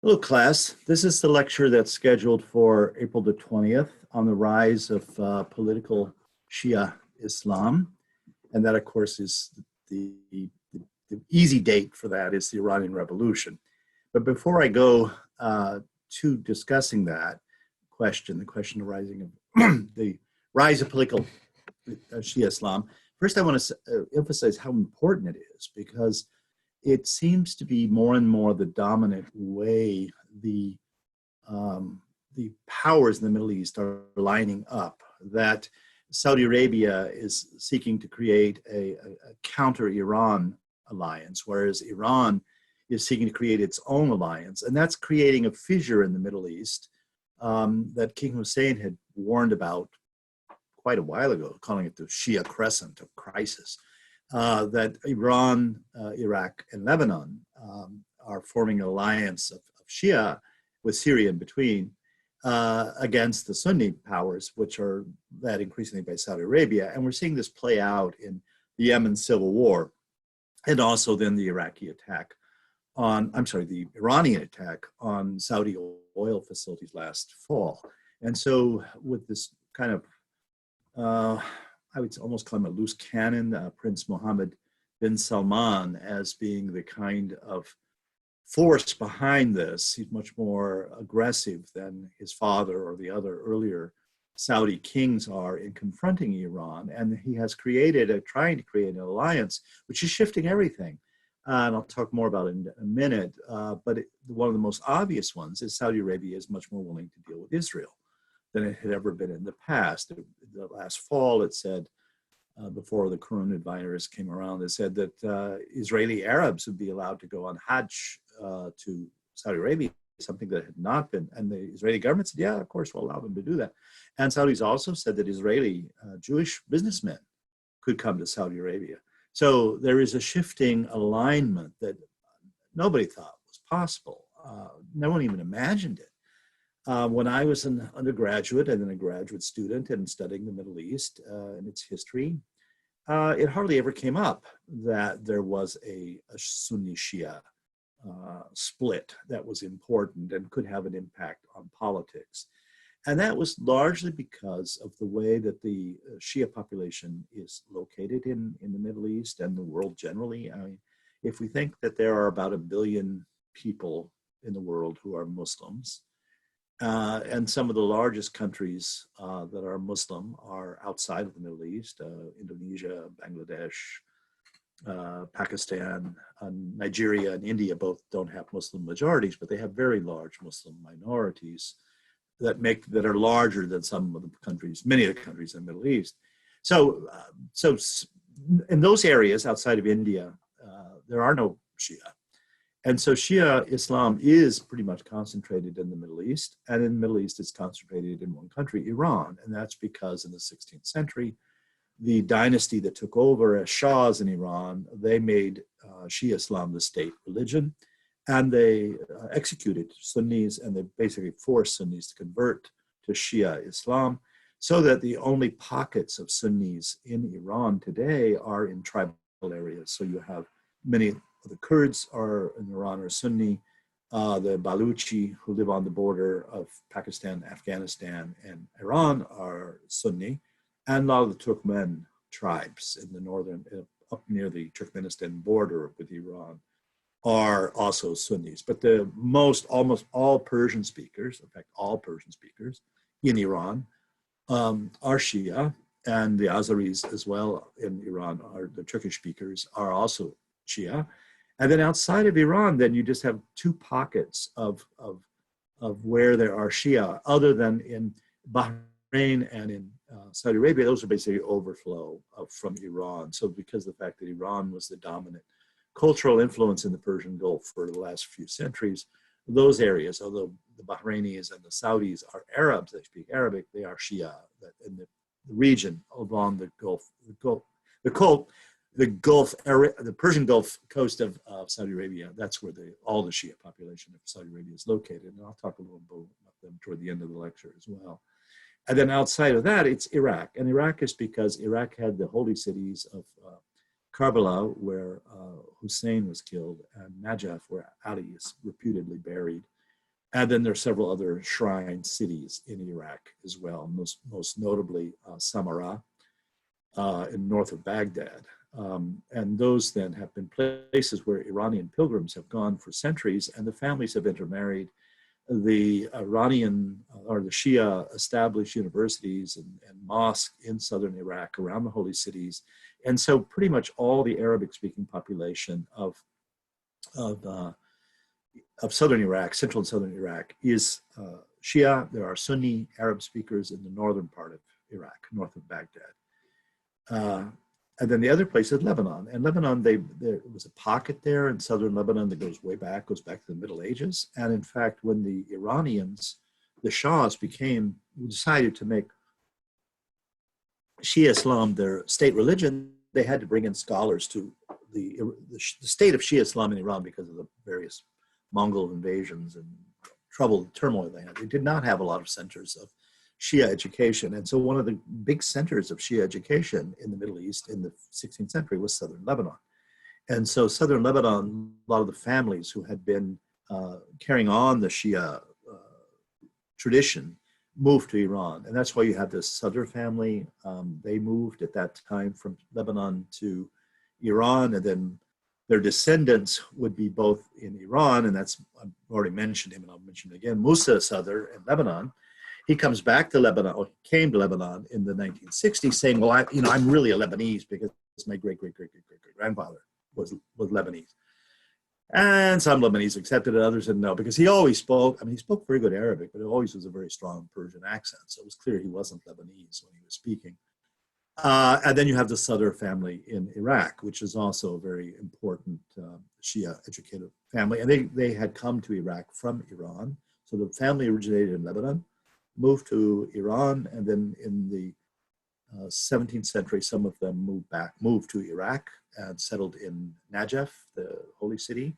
Hello, class. This is the lecture that's scheduled for April the 20th on the rise of political Shia Islam. And that, of course, is the easy date for that is the Iranian Revolution. But before I go to discussing that question, the question arising of the rise of political Shia Islam, first I want to emphasize how important it is, because it seems to be more and more the dominant way the powers in the Middle East are lining up, that Saudi Arabia is seeking to create a counter-Iran alliance, whereas Iran is seeking to create its own alliance. And that's creating a fissure in the Middle East that King Hussein had warned about quite a while ago, calling it the Shia crescent of crisis. That Iran, Iraq, and Lebanon are forming an alliance of Shia with Syria in between against the Sunni powers, which are led increasingly by Saudi Arabia. And we're seeing this play out in the Yemen civil war, and also then the Iranian attack on Saudi oil facilities last fall. And so with this kind of I would almost call him a loose cannon, Prince Mohammed bin Salman, as being the kind of force behind this. He's much more aggressive than his father or the other earlier Saudi kings are in confronting Iran. And he has trying to create an alliance, which is shifting everything. And I'll talk more about it in a minute. But one of the most obvious ones is Saudi Arabia is much more willing to deal with Israel than it had ever been in the past. The last fall, it said, before the coronavirus came around, it said that Israeli Arabs would be allowed to go on Hajj to Saudi Arabia, something that had not been. And the Israeli government said, yeah, of course, we'll allow them to do that. And Saudis also said that Israeli Jewish businessmen could come to Saudi Arabia. So there is a shifting alignment that nobody thought was possible. No one even imagined it. When I was an undergraduate and then a graduate student and studying the Middle East and its history, it hardly ever came up that there was a Sunni Shia split that was important and could have an impact on politics. And that was largely because of the way that the Shia population is located in the Middle East and the world generally. I mean, if we think that there are about 1 billion people in the world who are Muslims, and some of the largest countries that are Muslim are outside of the Middle East, Indonesia, Bangladesh, Pakistan, Nigeria, and India both don't have Muslim majorities, but they have very large Muslim minorities that are larger than some of the countries, many of the countries in the Middle East. So in those areas outside of India, there are no Shia. And so Shia Islam is pretty much concentrated in the Middle East, and in the Middle East it's concentrated in one country, Iran. And that's because in the 16th century, the dynasty that took over as Shahs in Iran, they made Shia Islam the state religion, and they executed Sunnis, and they basically forced Sunnis to convert to Shia Islam, so that the only pockets of Sunnis in Iran today are in tribal areas. So you have many the Kurds in Iran are Sunni, the Baluchi who live on the border of Pakistan, Afghanistan, and Iran are Sunni, and a lot of the Turkmen tribes in the northern, up near the Turkmenistan border with Iran are also Sunnis. But almost all Persian speakers, in fact, all Persian speakers in Iran are Shia, and the Azeris as well in Iran the Turkish speakers are also Shia. And then outside of Iran, then you just have two pockets of where there are Shia, other than in Bahrain and in Saudi Arabia. Those are basically overflow from Iran. So because of the fact that Iran was the dominant cultural influence in the Persian Gulf for the last few centuries, those areas, although the Bahrainis and the Saudis are Arabs, they speak Arabic, they are Shia in the region along the the Persian Gulf coast of Saudi Arabia. That's where all the Shia population of Saudi Arabia is located. And I'll talk a little bit about them toward the end of the lecture as well. And then outside of that, it's Iraq. And Iraq is because Iraq had the holy cities of Karbala, where Hussein was killed, and Najaf, where Ali is reputedly buried. And then there are several other shrine cities in Iraq as well, most notably Samarra in north of Baghdad. And those then have been places where Iranian pilgrims have gone for centuries, and the families have intermarried. The Iranian or the Shia established universities and mosques in southern Iraq around the holy cities. And so pretty much all the Arabic-speaking population of southern Iraq, central and southern Iraq, is Shia. There are Sunni Arab speakers in the northern part of Iraq, north of Baghdad. And then the other place is Lebanon. And Lebanon, there was a pocket there in southern Lebanon that goes back to the Middle Ages. And in fact, when the Iranians, the Shahs decided to make Shia Islam their state religion, they had to bring in scholars to the state of Shia Islam in Iran because of the various Mongol invasions and turmoil they had. They did not have a lot of centers of Shia education. And so one of the big centers of Shia education in the Middle East in the 16th century was southern Lebanon. And so southern Lebanon, a lot of the families who had been carrying on the Shia tradition moved to Iran. And that's why you have this Sadr family. They moved at that time from Lebanon to Iran, and then their descendants would be both in Iran, and that's, I've already mentioned him, and I'll mention it again, Musa Sadr in Lebanon. He comes back to Lebanon, or came to Lebanon in the 1960s saying, well, I'm really a Lebanese because my great-great-great-great-great-grandfather was Lebanese. And some Lebanese accepted it, others said no, because he always spoke, he spoke very good Arabic, but it always was a very strong Persian accent. So it was clear he wasn't Lebanese when he was speaking. And then you have the Sadr family in Iraq, which is also a very important Shia educated family. And they had come to Iraq from Iran. So the family originated in Lebanon, moved to Iran, and then in the 17th century, some of them moved to Iraq and settled in Najaf, the holy city,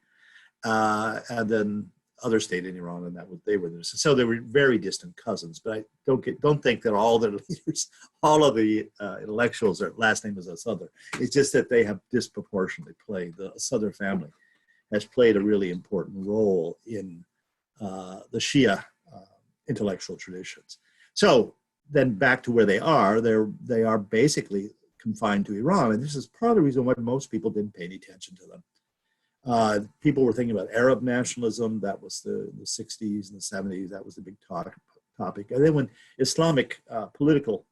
and then others stayed in Iran, and they were there. So they were very distant cousins. But I don't think that all the leaders, all of the intellectuals, their last name is al-Sadr. It's just that they have disproportionately played. The Sadr family has played a really important role in the Shia intellectual traditions. So then back to where they are basically confined to Iran. And this is part of the reason why most people didn't pay any attention to them. People were thinking about Arab nationalism. That was the 60s and the 70s. That was the big topic. And then when Islamic political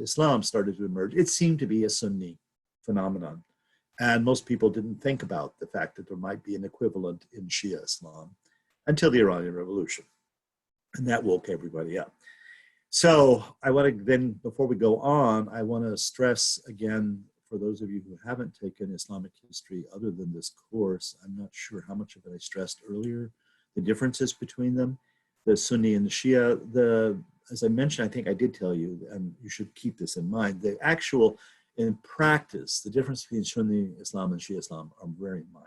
Islam started to emerge, it seemed to be a Sunni phenomenon. And most people didn't think about the fact that there might be an equivalent in Shia Islam until the Iranian Revolution. And that woke everybody up. So I want to then, before we go on, I want to stress again, for those of you who haven't taken Islamic history other than this course, I'm not sure how much of it I stressed earlier, the differences between them, the Sunni and the Shia. As I mentioned, I think I did tell you, and you should keep this in mind, the actual, in practice, the difference between Sunni Islam and Shia Islam are very minor.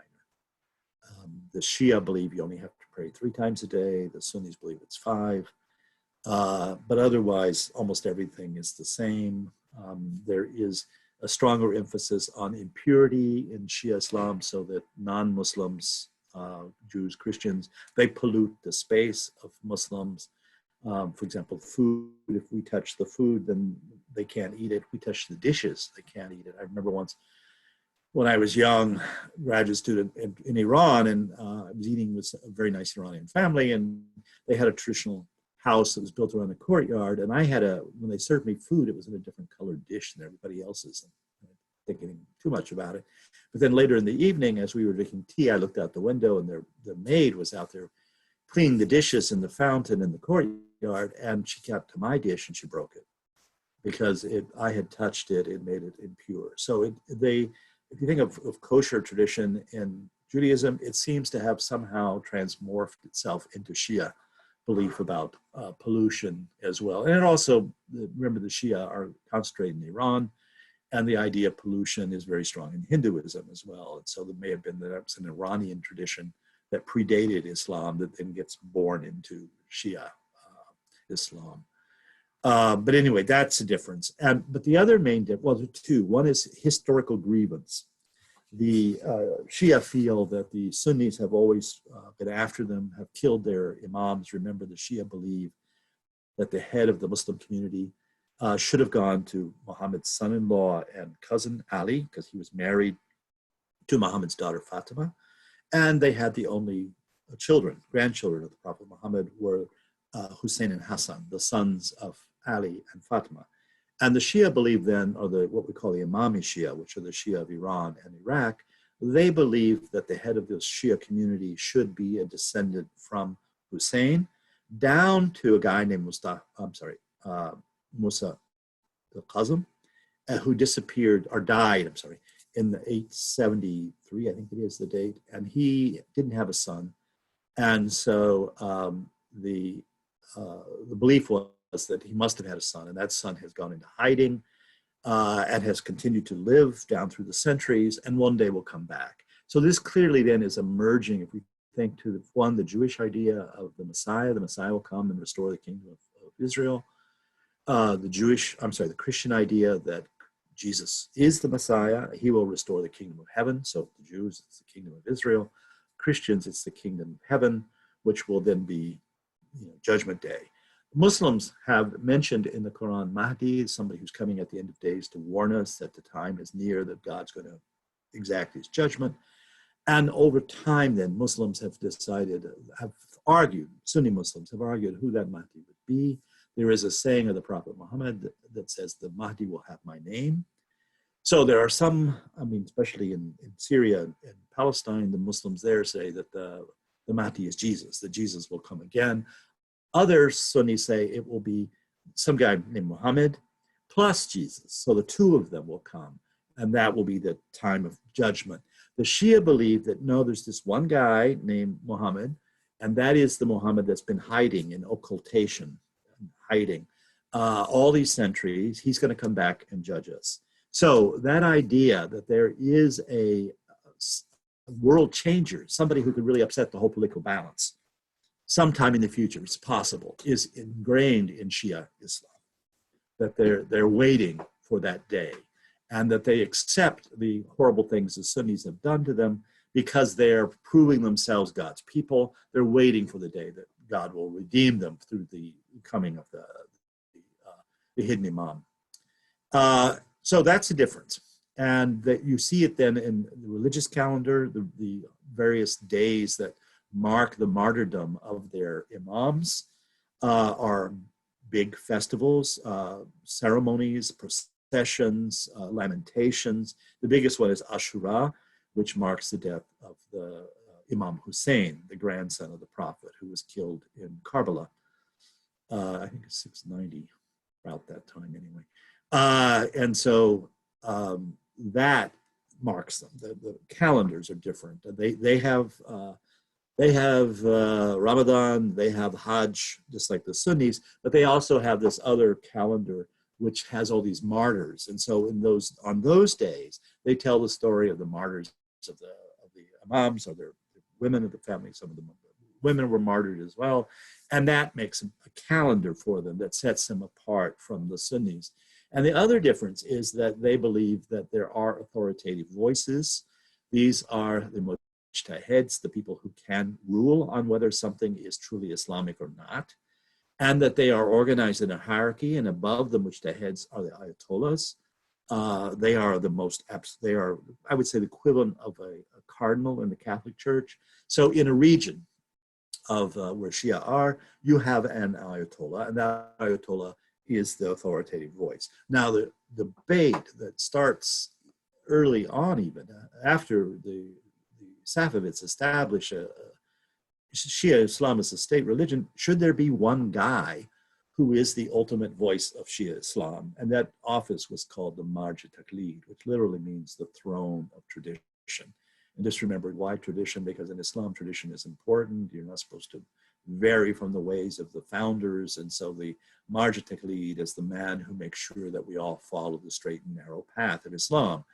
The Shia believe you only have to pray 3 times a day. The Sunnis believe it's 5. But otherwise, almost everything is the same. There is a stronger emphasis on impurity in Shia Islam, so that non-Muslims, Jews, Christians, they pollute the space of Muslims. For example, food, if we touch the food, then they can't eat it. If we touch the dishes, they can't eat it. I remember once when I was young, graduate student in Iran, and I was eating with a very nice Iranian family, and they had a traditional house that was built around a courtyard, and I had when they served me food, it was in a different colored dish than everybody else's. And I didn't think anything too much about it. But then later in the evening, as we were drinking tea, I looked out the window, and the maid was out there cleaning the dishes in the fountain in the courtyard, and she got to my dish and she broke it because I had touched it. It made it impure. So if you think of kosher tradition in Judaism, it seems to have somehow transmorphed itself into Shia belief about pollution as well. And it also, remember, the Shia are concentrated in Iran, and the idea of pollution is very strong in Hinduism as well. And so there may have been an Iranian tradition that predated Islam that then gets born into Shia Islam. But anyway, that's a difference. But the other main difference, well, there are 2. One is historical grievance. The Shia feel that the Sunnis have always been after them, have killed their imams. Remember, the Shia believe that the head of the Muslim community should have gone to Muhammad's son-in-law and cousin Ali, because he was married to Muhammad's daughter Fatima. And they had the only grandchildren of the Prophet Muhammad were Hussein and Hasan, the sons of Ali and Fatima. And the Shia believe then, or what we call the Imami Shia, which are the Shia of Iran and Iraq, they believe that the head of the Shia community should be a descendant from Hussein down to a guy named Musa al-Qasem, who disappeared or died, in the 873, I think it is the date, and he didn't have a son. And so the belief was that he must have had a son, and that son has gone into hiding and has continued to live down through the centuries, and one day will come back. So this clearly then is emerging, if we think to the Jewish idea of the Messiah will come and restore the kingdom of Israel. The Christian idea that Jesus is the Messiah, he will restore the kingdom of heaven. So the Jews, it's the kingdom of Israel. Christians, it's the kingdom of heaven, which will then be Judgment Day. Muslims have mentioned in the Quran Mahdi, somebody who's coming at the end of days to warn us that the time is near, that God's going to exact his judgment. And over time then, Muslims have Sunni Muslims have argued who that Mahdi would be. There is a saying of the Prophet Muhammad that says, the Mahdi will have my name. So there are some, especially in Syria and Palestine, the Muslims there say that the Mahdi is Jesus, that Jesus will come again. Other Sunnis say it will be some guy named Muhammad plus Jesus. So the two of them will come, and that will be the time of judgment. The Shia believe that no, there's this one guy named Muhammad, and that is the Muhammad that's been hiding in occultation, all these centuries. He's going to come back and judge us. So that idea that there is a world changer, somebody who could really upset the whole political balance sometime in the future, it's possible, is ingrained in Shia Islam, that they're waiting for that day, and that they accept the horrible things the Sunnis have done to them because they're proving themselves God's people. They're waiting for the day that God will redeem them through the coming of the hidden imam. So that's the difference. And that you see it then in the religious calendar, the various days that mark the martyrdom of their imams are big festivals, ceremonies, processions, lamentations. The biggest one is Ashura, which marks the death of the Imam Hussein, the grandson of the Prophet, who was killed in Karbala. I think it's 690, about that time anyway. And so that marks them. The calendars are different. They have Ramadan, they have Hajj, just like the Sunnis, but they also have this other calendar which has all these martyrs. And so on those days, they tell the story of the martyrs of the imams, or their women of the family. Some of the women were martyred as well. And that makes a calendar for them that sets them apart from the Sunnis. And the other difference is that they believe that there are authoritative voices. These are the mujtahids, the people who can rule on whether something is truly Islamic or not, and that they are organized in a hierarchy, and above the mujtahids are the ayatollahs. They are I would say, the equivalent of a cardinal in the Catholic Church. So in a region of where Shia are, you have an ayatollah, and that ayatollah is the authoritative voice. Now, the debate that starts early on, even after the Safavids establish Shia Islam as a state religion, should there be one guy who is the ultimate voice of Shia Islam? And that office was called the marj-i, which literally means the throne of tradition. And just remember, why tradition? Because in Islam, tradition is important. You're not supposed to vary from the ways of the founders. And so the marj-i is the man who makes sure that we all follow the straight and narrow path of Islam.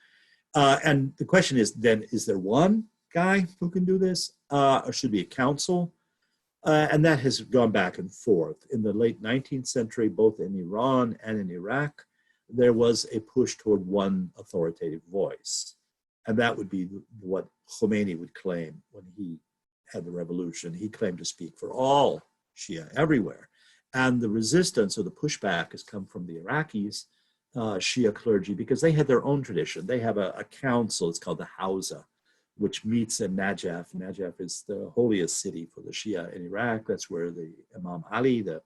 And the question is then, is there one guy who can do this? Or should be a council? And that has gone back and forth. In the late 19th century, both in Iran and in Iraq, there was a push toward one authoritative voice. And that would be what Khomeini would claim when he had the revolution. He claimed to speak for all Shia everywhere. And the resistance or the pushback has come from the Iraqis, Shia clergy, because they had their own tradition. They have a council, it's called the Hawza, which meets in Najaf. Najaf is the holiest city for the Shia in Iraq. That's where the Imam Ali, the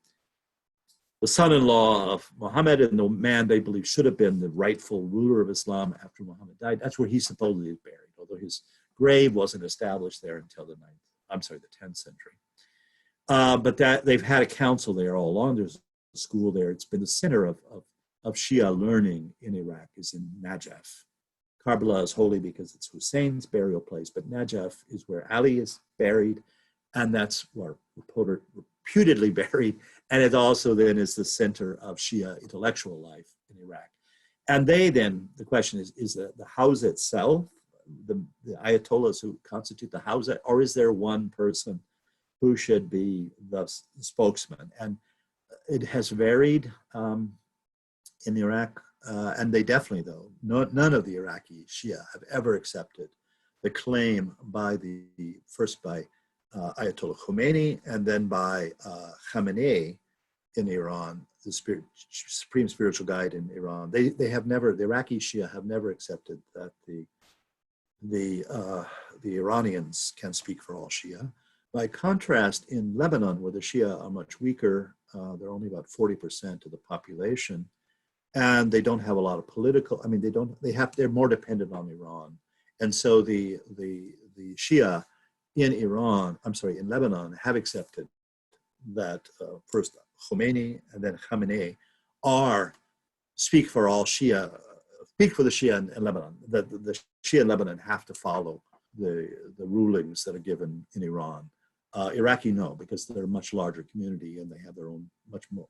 son-in-law of Muhammad, and the man they believe should have been the rightful ruler of Islam after Muhammad died. That's where he supposedly is buried, although his grave wasn't established there until the 10th century. But that they've had a council there all along. There's a school there. It's been the center of Shia learning in Iraq is in Najaf. Karbala is holy because it's Hussein's burial place, but Najaf is where Ali is buried, and that's where reputedly buried, and it also then is the center of Shia intellectual life in Iraq. And they then, the question is the Hawza itself, the Ayatollahs who constitute the Hawza, or is there one person who should be the spokesman? And it has varied in Iraq, and they definitely, though, none of the Iraqi Shia have ever accepted the claim first by Ayatollah Khomeini and then by Khamenei in Iran, the supreme spiritual guide in Iran. They have never, the Iraqi Shia have never accepted that the Iranians can speak for all Shia. By contrast, in Lebanon, where the Shia are much weaker, they're only about 40% of the population, and they don't have a lot of political, I mean, they're more dependent on Iran. And so the Shia in Lebanon have accepted that first Khomeini and then Khamenei speak for all Shia, speak for the Shia in Lebanon, that the Shia in Lebanon have to follow the rulings that are given in Iran. Iraqi, no, because they're a much larger community and they have their own much more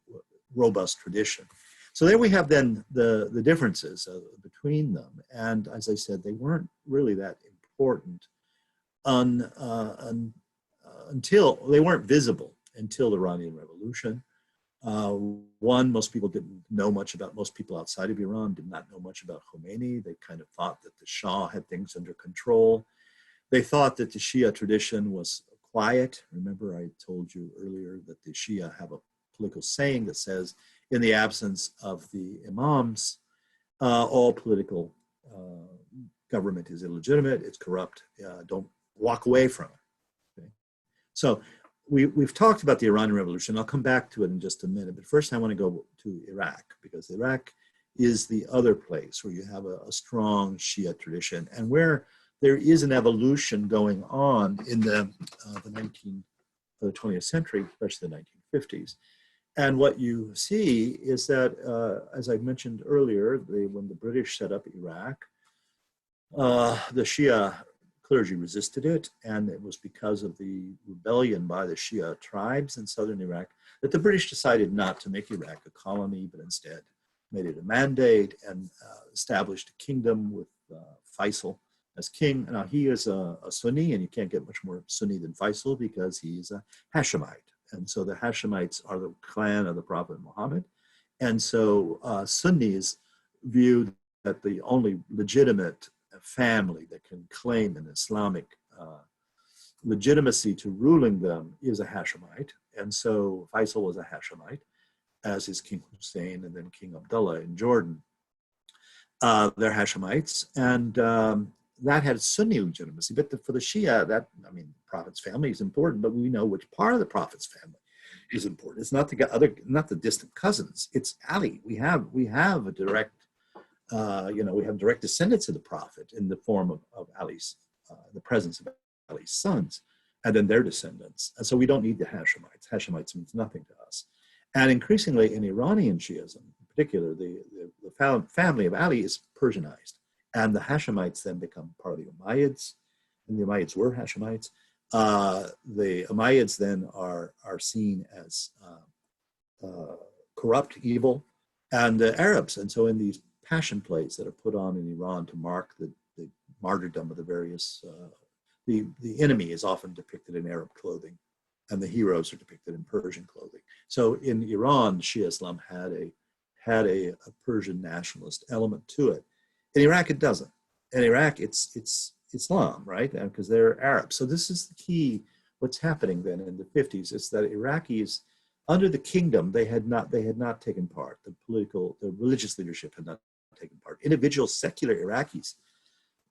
robust tradition. So there we have then the differences between them. And as I said, they weren't really that important until they weren't visible until the Iranian Revolution. Most people didn't know much about, most people outside of Iran did not know much about Khomeini. They kind of thought that the Shah had things under control. They thought that the Shia tradition was quiet. Remember, I told you earlier that the Shia have a political saying that says, in the absence of the imams, all political government is illegitimate, it's corrupt, don't walk away from it. Okay? So we've talked about the Iranian Revolution. I'll come back to it in just a minute, but first I want to go to Iraq, because Iraq is the other place where you have a strong Shia tradition and where there is an evolution going on in the 20th century, especially the 1950s. And what you see is that, as I mentioned earlier, when the British set up Iraq, the Shia clergy resisted it, and it was because of the rebellion by the Shia tribes in southern Iraq that the British decided not to make Iraq a colony, but instead made it a mandate and established a kingdom with Faisal as king. Now, he is a Sunni, and you can't get much more Sunni than Faisal because he's a Hashemite. And so the Hashemites are the clan of the Prophet Muhammad. And so Sunnis viewed that the only legitimate family that can claim an Islamic legitimacy to ruling them is a Hashemite. And so Faisal was a Hashemite, as is King Hussein and then King Abdullah in Jordan. They're Hashemites, and that had Sunni legitimacy. But for the Shia, the Prophet's family is important, but we know which part of the Prophet's family is important. It's not not the distant cousins. It's Ali. We have a direct, we have direct descendants of the Prophet in the form of Ali's, the presence of Ali's sons, and then their descendants. And so we don't need the Hashemites. Hashemites means nothing to us. And increasingly in Iranian Shiism, in particular, the family of Ali is Persianized. And the Hashemites then become part of the Umayyads, and the Umayyads were Hashemites. The Umayyads then are seen as corrupt, evil, and the Arabs. And so in these passion plays that are put on in Iran to mark the martyrdom of the various, the enemy is often depicted in Arab clothing, and the heroes are depicted in Persian clothing. So in Iran, Shia Islam had a Persian nationalist element to it. In Iraq, it doesn't. in Iraq, it's Islam, right? Because they're Arabs. So this is the key. What's happening then in the 50s is that Iraqis, under the kingdom, they had not taken part. The religious leadership had not taken part. Individual secular Iraqis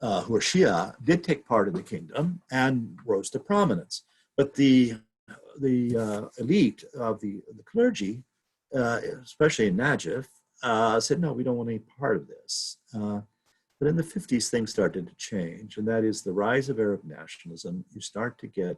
who are Shia did take part in the kingdom and rose to prominence. But the elite of the clergy, especially in Najaf, said, no, we don't want any part of this. But in the 50s, things started to change, and that is the rise of Arab nationalism. You start to get,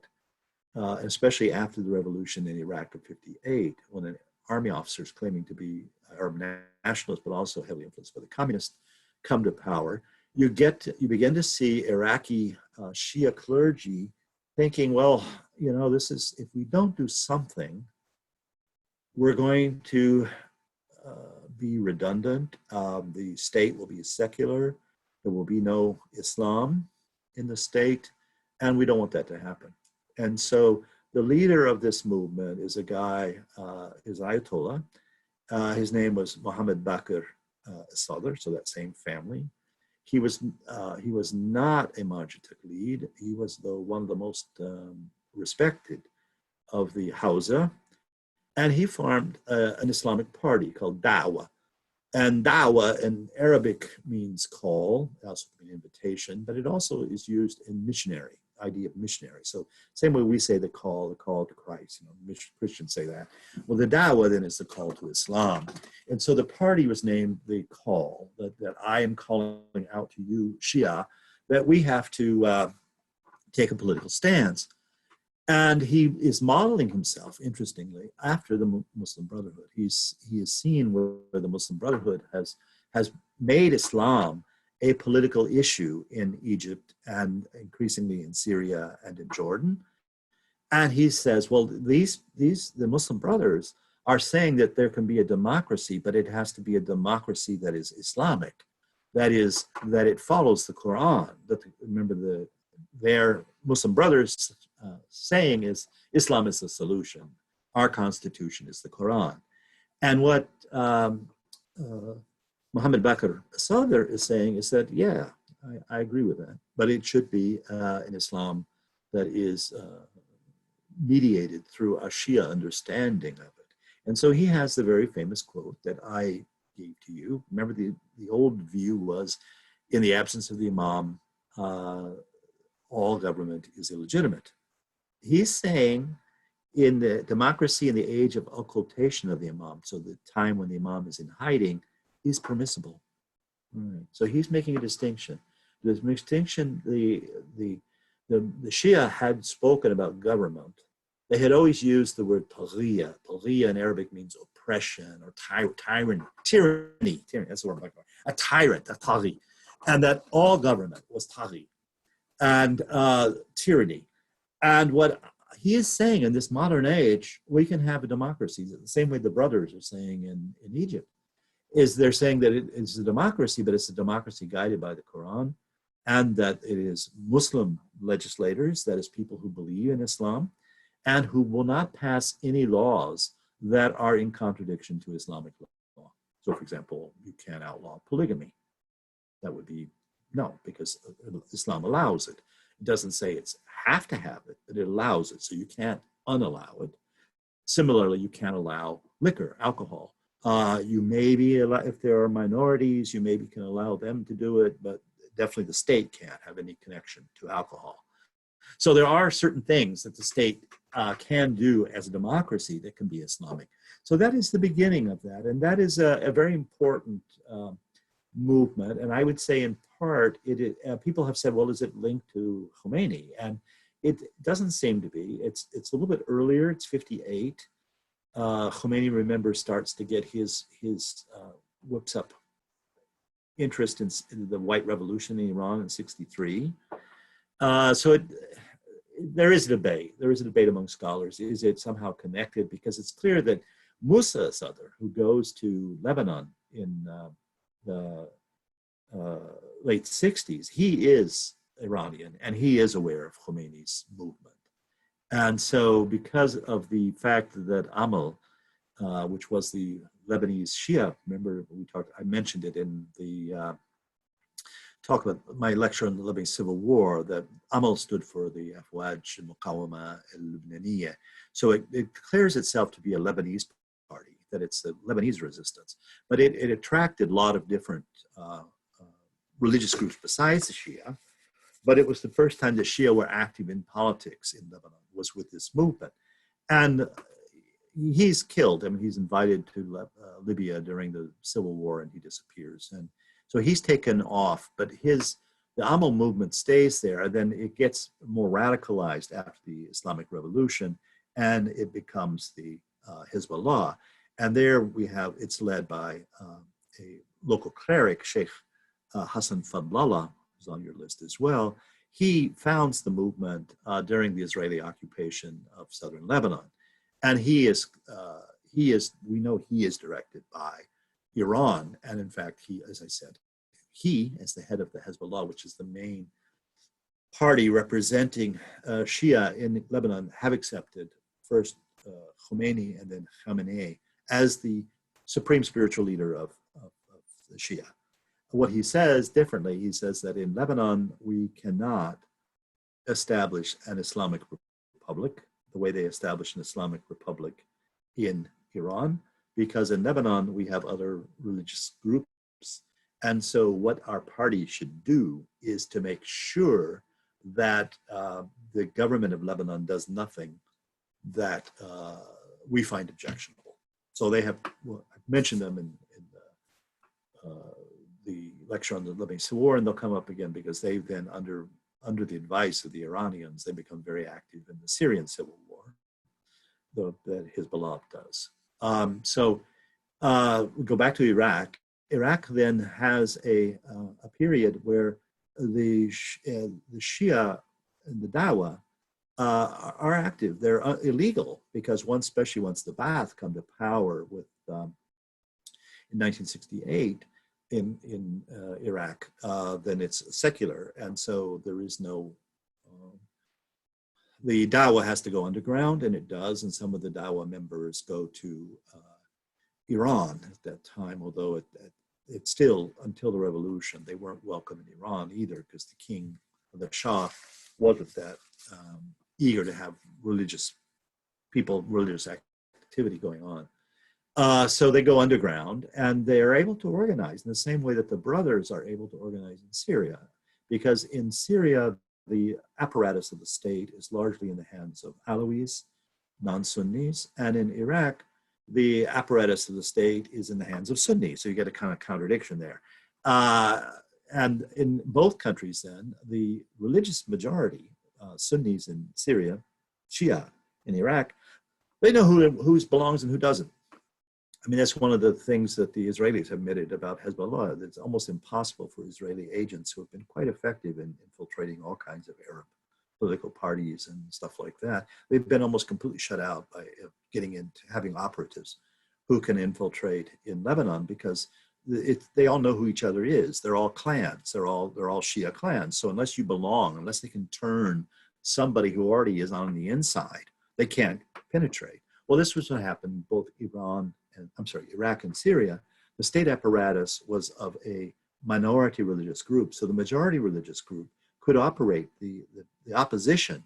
especially after the revolution in Iraq of 58, when an army officers claiming to be Arab nationalists, but also heavily influenced by the communists, come to power. You begin to see Iraqi Shia clergy thinking, well, you know, this is, if we don't do something, we're going to be redundant. The state will be secular. There will be no Islam in the state, and we don't want that to happen. And so the leader of this movement is a guy, is Ayatollah. His name was Muhammad Bakr al-Sadr, so that same family. He was not a marj-i taqlid. He was one of the most respected of the Hausa, and he formed an Islamic party called Dawah. And Dawah in Arabic means call, it also means invitation, but it also is used in missionary, idea of missionary. So same way we say the call to Christ, you know, Christians say that. Well, the Dawah then is the call to Islam. And so the party was named the call, that I am calling out to you, Shia, that we have to take a political stance. And he is modeling himself, interestingly, after the Muslim Brotherhood. He is seen where the Muslim Brotherhood has made Islam a political issue in Egypt and increasingly in Syria and in Jordan. And he says, well, the Muslim Brothers are saying that there can be a democracy, but it has to be a democracy that is Islamic. That is, that it follows the Quran. Remember, their Muslim Brothers saying is Islam is the solution. Our constitution is the Quran. And what Muhammad Bakr al-Sadr is saying is that, yeah, I agree with that, but it should be an Islam that is mediated through a Shia understanding of it. And so he has the very famous quote that I gave to you. Remember, the old view was, in the absence of the imam, all government is illegitimate. He's saying in the democracy in the age of occultation of the imam, so the time when the imam is in hiding, is permissible. Right. So he's making a distinction. This distinction, the Shia had spoken about government. They had always used the word taghiya. Taghiya in Arabic means oppression or tyranny. That's the word I'm talking about. A tyrant, a taghi. And that all government was taghi and tyranny. And what he is saying in this modern age, we can have a democracy, the same way the brothers are saying in Egypt, is they're saying that it is a democracy, but it's a democracy guided by the Quran, and that it is Muslim legislators, that is people who believe in Islam, and who will not pass any laws that are in contradiction to Islamic law. So, for example, you can't outlaw polygamy. That would be no, because Islam allows it. It doesn't say it's have to have it, but it allows it, so you can't unallow it. Similarly, you can't allow liquor, alcohol. You maybe allow, if there are minorities, you maybe can allow them to do it, but definitely the state can't have any connection to alcohol. So there are certain things that the state can do as a democracy that can be Islamic. So that is the beginning of that, and that is a very important movement. And I would say in part, people have said, well, is it linked to Khomeini? And it doesn't seem to be. It's a little bit earlier. It's 58. Khomeini, remember, starts to get his whips up interest in the white revolution in Iran in 63. So there is a debate. There is a debate among scholars. Is it somehow connected? Because it's clear that Musa al-Sadr, who goes to Lebanon in the late 60s, he is Iranian and he is aware of Khomeini's movement. And so because of the fact that AMAL, which was the Lebanese Shia, remember I mentioned it in the talk about my lecture on the Lebanese Civil War, that AMAL stood for the Afwaj, al-muqawama, al-lubnaniyya. So it declares itself to be a Lebanese party, that it's the Lebanese Resistance. But it attracted a lot of different religious groups besides the Shia. But it was the first time the Shia were active in politics in Lebanon, was with this movement. And he's killed. I mean, he's invited to Libya during the Civil War, and he disappears. And so he's taken off, but the AMAL movement stays there, and then it gets more radicalized after the Islamic Revolution, and it becomes the Hizb-Allah. And there it's led by a local cleric, Shaykh Hasan who's on your list as well. He founds the movement during the Israeli occupation of southern Lebanon. And we know he is directed by Iran. And in fact, as I said, as the head of the Hezbollah, which is the main party representing Shia in Lebanon, have accepted first Khomeini and then Khamenei as the supreme spiritual leader of the Shia. What he says differently, he says that in Lebanon, we cannot establish an Islamic republic the way they establish an Islamic republic in Iran, because in Lebanon, we have other religious groups. And so what our party should do is to make sure that the government of Lebanon does nothing that we find objectionable. So they have, I've mentioned them in the lecture on the Lebanese Civil War, and they'll come up again because they then, under the advice of the Iranians, they become very active in the Syrian Civil War, that Hizb-Allah does. We go back to Iraq. Iraq then has a period where the Shia and the Dawah are active. They're illegal because especially once the Ba'ath come to power in 1968 in Iraq, then it's secular, and so there is no. The Dawah has to go underground, and it does, and some of the Dawah members go to Iran at that time, although it still, until the revolution, they weren't welcome in Iran either, because the king, the Shah, wasn't that eager to have religious activity going on. So they go underground, and they are able to organize in the same way that the brothers are able to organize in Syria, because in Syria, the apparatus of the state is largely in the hands of Alawis, non-Sunnis, and in Iraq, the apparatus of the state is in the hands of Sunnis. So you get a kind of contradiction there. And in both countries then, the religious majority, Sunnis in Syria, Shia in Iraq, they know who belongs and who doesn't. I mean, that's one of the things that the Israelis have admitted about Hezbollah. It's almost impossible for Israeli agents who have been quite effective in infiltrating all kinds of Arab political parties and stuff like that. They've been almost completely shut out by getting into having operatives who can infiltrate in Lebanon, because they all know who each other is. They're all clans. They're all Shia clans. So unless you belong, unless they can turn somebody who already is on the inside, they can't penetrate. Well, this was what happened both Iraq and Syria. The state apparatus was of a minority religious group. So the majority religious group could operate. The opposition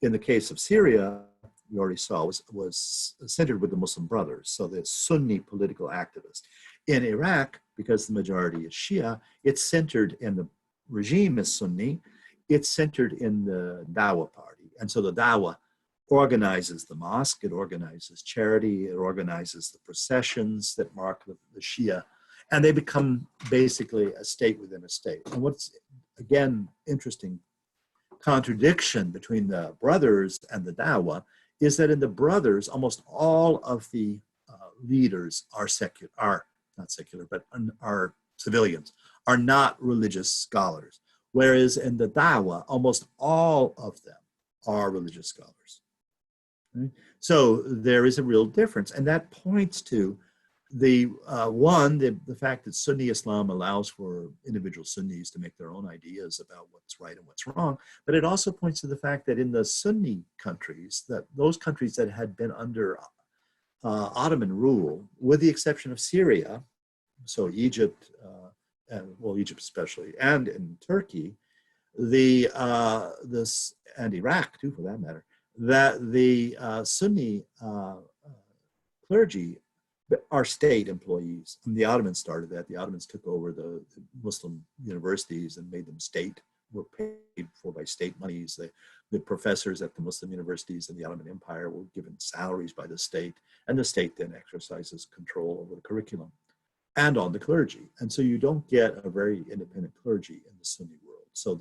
in the case of Syria, we already saw, was centered with the Muslim Brothers, so the Sunni political activists. In Iraq, because the majority is Shia, it's centered in the regime is Sunni, it's centered in the Dawah party. And so the Dawah organizes the mosque, it organizes charity, it organizes the processions that mark the Shia, and they become basically a state within a state. And what's, again, interesting contradiction between the brothers and the Dawah is that in the brothers, almost all of the leaders are civilians, are not religious scholars. Whereas in the Dawah, almost all of them are religious scholars. Right? So there is a real difference. And that points to the fact that Sunni Islam allows for individual Sunnis to make their own ideas about what's right and what's wrong. But it also points to the fact that in the Sunni countries, that those countries that had been under Ottoman rule, with the exception of Syria, so Egypt, and well, Egypt especially, and in Turkey, this and Iraq too, for that matter, that the Sunni clergy are state employees. And the Ottomans started that. The Ottomans took over the Muslim universities and made them state, were paid for by state monies. The professors at the Muslim universities in the Ottoman Empire were given salaries by the state, and the state then exercises control over the curriculum and on the clergy. And so you don't get a very independent clergy in the Sunni world. So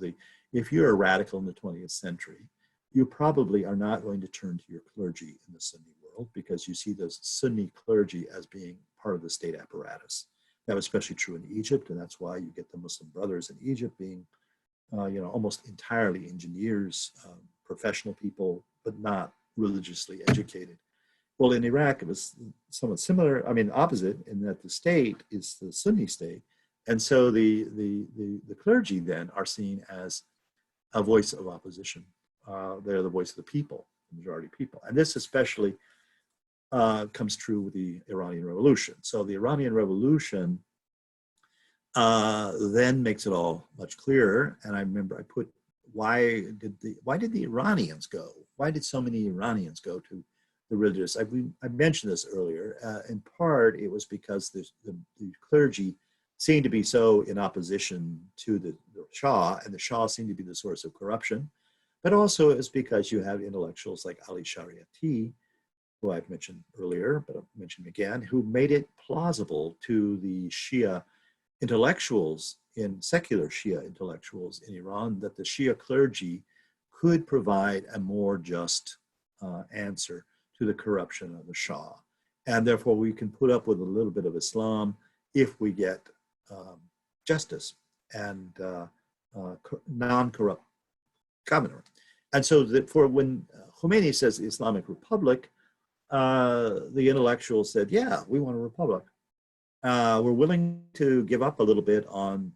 if you're a radical in the 20th century, you probably are not going to turn to your clergy in the Sunni world because you see the Sunni clergy as being part of the state apparatus. That was especially true in Egypt, and that's why you get the Muslim Brothers in Egypt being, almost entirely engineers, professional people, but not religiously educated. Well, in Iraq, it was somewhat similar. I mean, opposite in that the state is the Sunni state, and so the clergy then are seen as a voice of opposition. They're the voice of the people, the majority people, and this especially comes true with the Iranian Revolution. So the Iranian Revolution then makes it all much clearer. And I remember I put, why did the Iranians go? Why did so many Iranians go to the religious? I mentioned this earlier. In part, it was because the clergy seemed to be so in opposition to the Shah, and the Shah seemed to be the source of corruption. But also it's because you have intellectuals like Ali Shariati, who I've mentioned earlier, but I'll mention again, who made it plausible to the Shia intellectuals, secular Shia intellectuals in Iran, that the Shia clergy could provide a more just answer to the corruption of the Shah. And therefore we can put up with a little bit of Islam if we get justice and non-corrupt governor. And so that for when Khomeini says the Islamic Republic, the intellectuals said, yeah, we want a republic. We're willing to give up a little bit on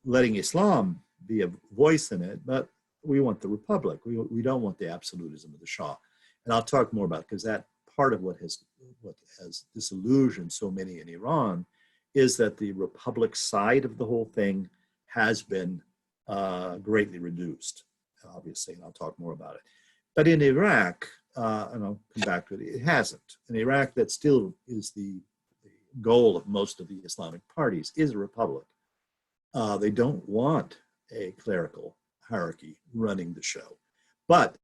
letting Islam be a voice in it, but we want the republic. We don't want the absolutism of the Shah. And I'll talk more about it because that part of what has disillusioned so many in Iran is that the republic side of the whole thing has been greatly reduced, obviously, and I'll talk more about it. But in Iraq, and I'll come back to it, it hasn't. In Iraq, that still is the goal of most of the Islamic parties, is a republic. They don't want a clerical hierarchy running the show. But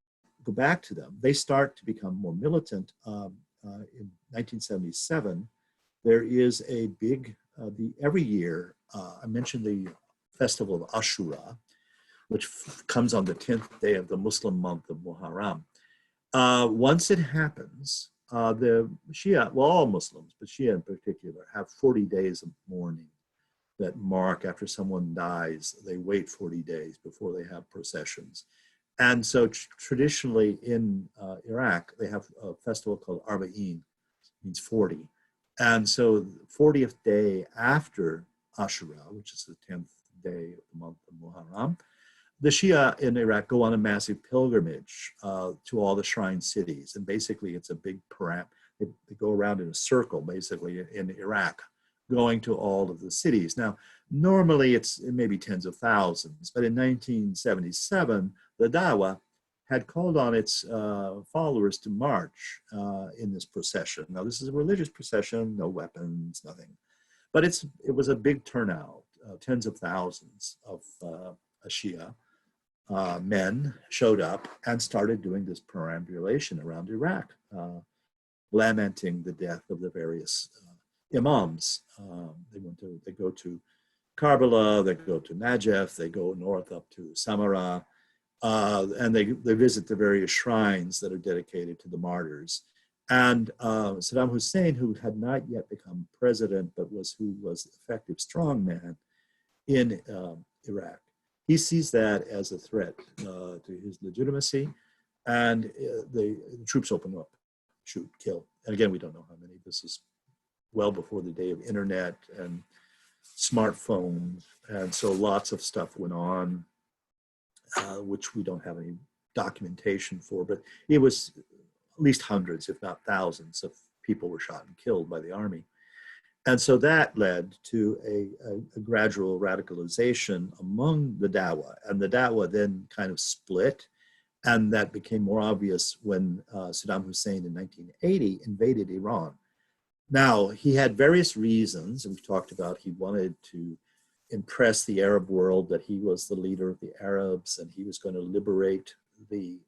go back to them, they start to become more militant. In 1977, there is a big, every year, I mentioned the festival of Ashura, which comes on the 10th day of the Muslim month of Muharram. Once it happens, the Shia, well, all Muslims, but Shia in particular, have 40 days of mourning that mark after someone dies. They wait 40 days before they have processions. And so traditionally in Iraq, they have a festival called Arba'in, means 40. And so the 40th day after Ashura, which is the 10th day of the month of Muharram, the Shia in Iraq go on a massive pilgrimage to all the shrine cities. And basically it's a big they go around in a circle, basically, in Iraq, going to all of the cities. Now, normally it may be tens of thousands, but in 1977, the Dawah had called on its followers to march in this procession. Now, this is a religious procession, no weapons, nothing. But it was a big turnout, tens of thousands of Shia men showed up and started doing this perambulation around Iraq, lamenting the death of the various imams. They go to Karbala, they go to Najaf, they go north up to Samarra, and they visit the various shrines that are dedicated to the martyrs. And Saddam Hussein, who had not yet become president, but who was effective strongman in Iraq, he sees that as a threat to his legitimacy, and the troops open up, shoot, kill. And again, we don't know how many. This is well before the day of internet and smartphones, and so lots of stuff went on, which we don't have any documentation for, but it was at least hundreds, if not thousands, of people were shot and killed by the army. And so that led to a gradual radicalization among the Dawa. And the Dawa then kind of split. And that became more obvious when Saddam Hussein in 1980 invaded Iran. Now, he had various reasons, and we talked about he wanted to impress the Arab world that he was the leader of the Arabs and he was going to liberate the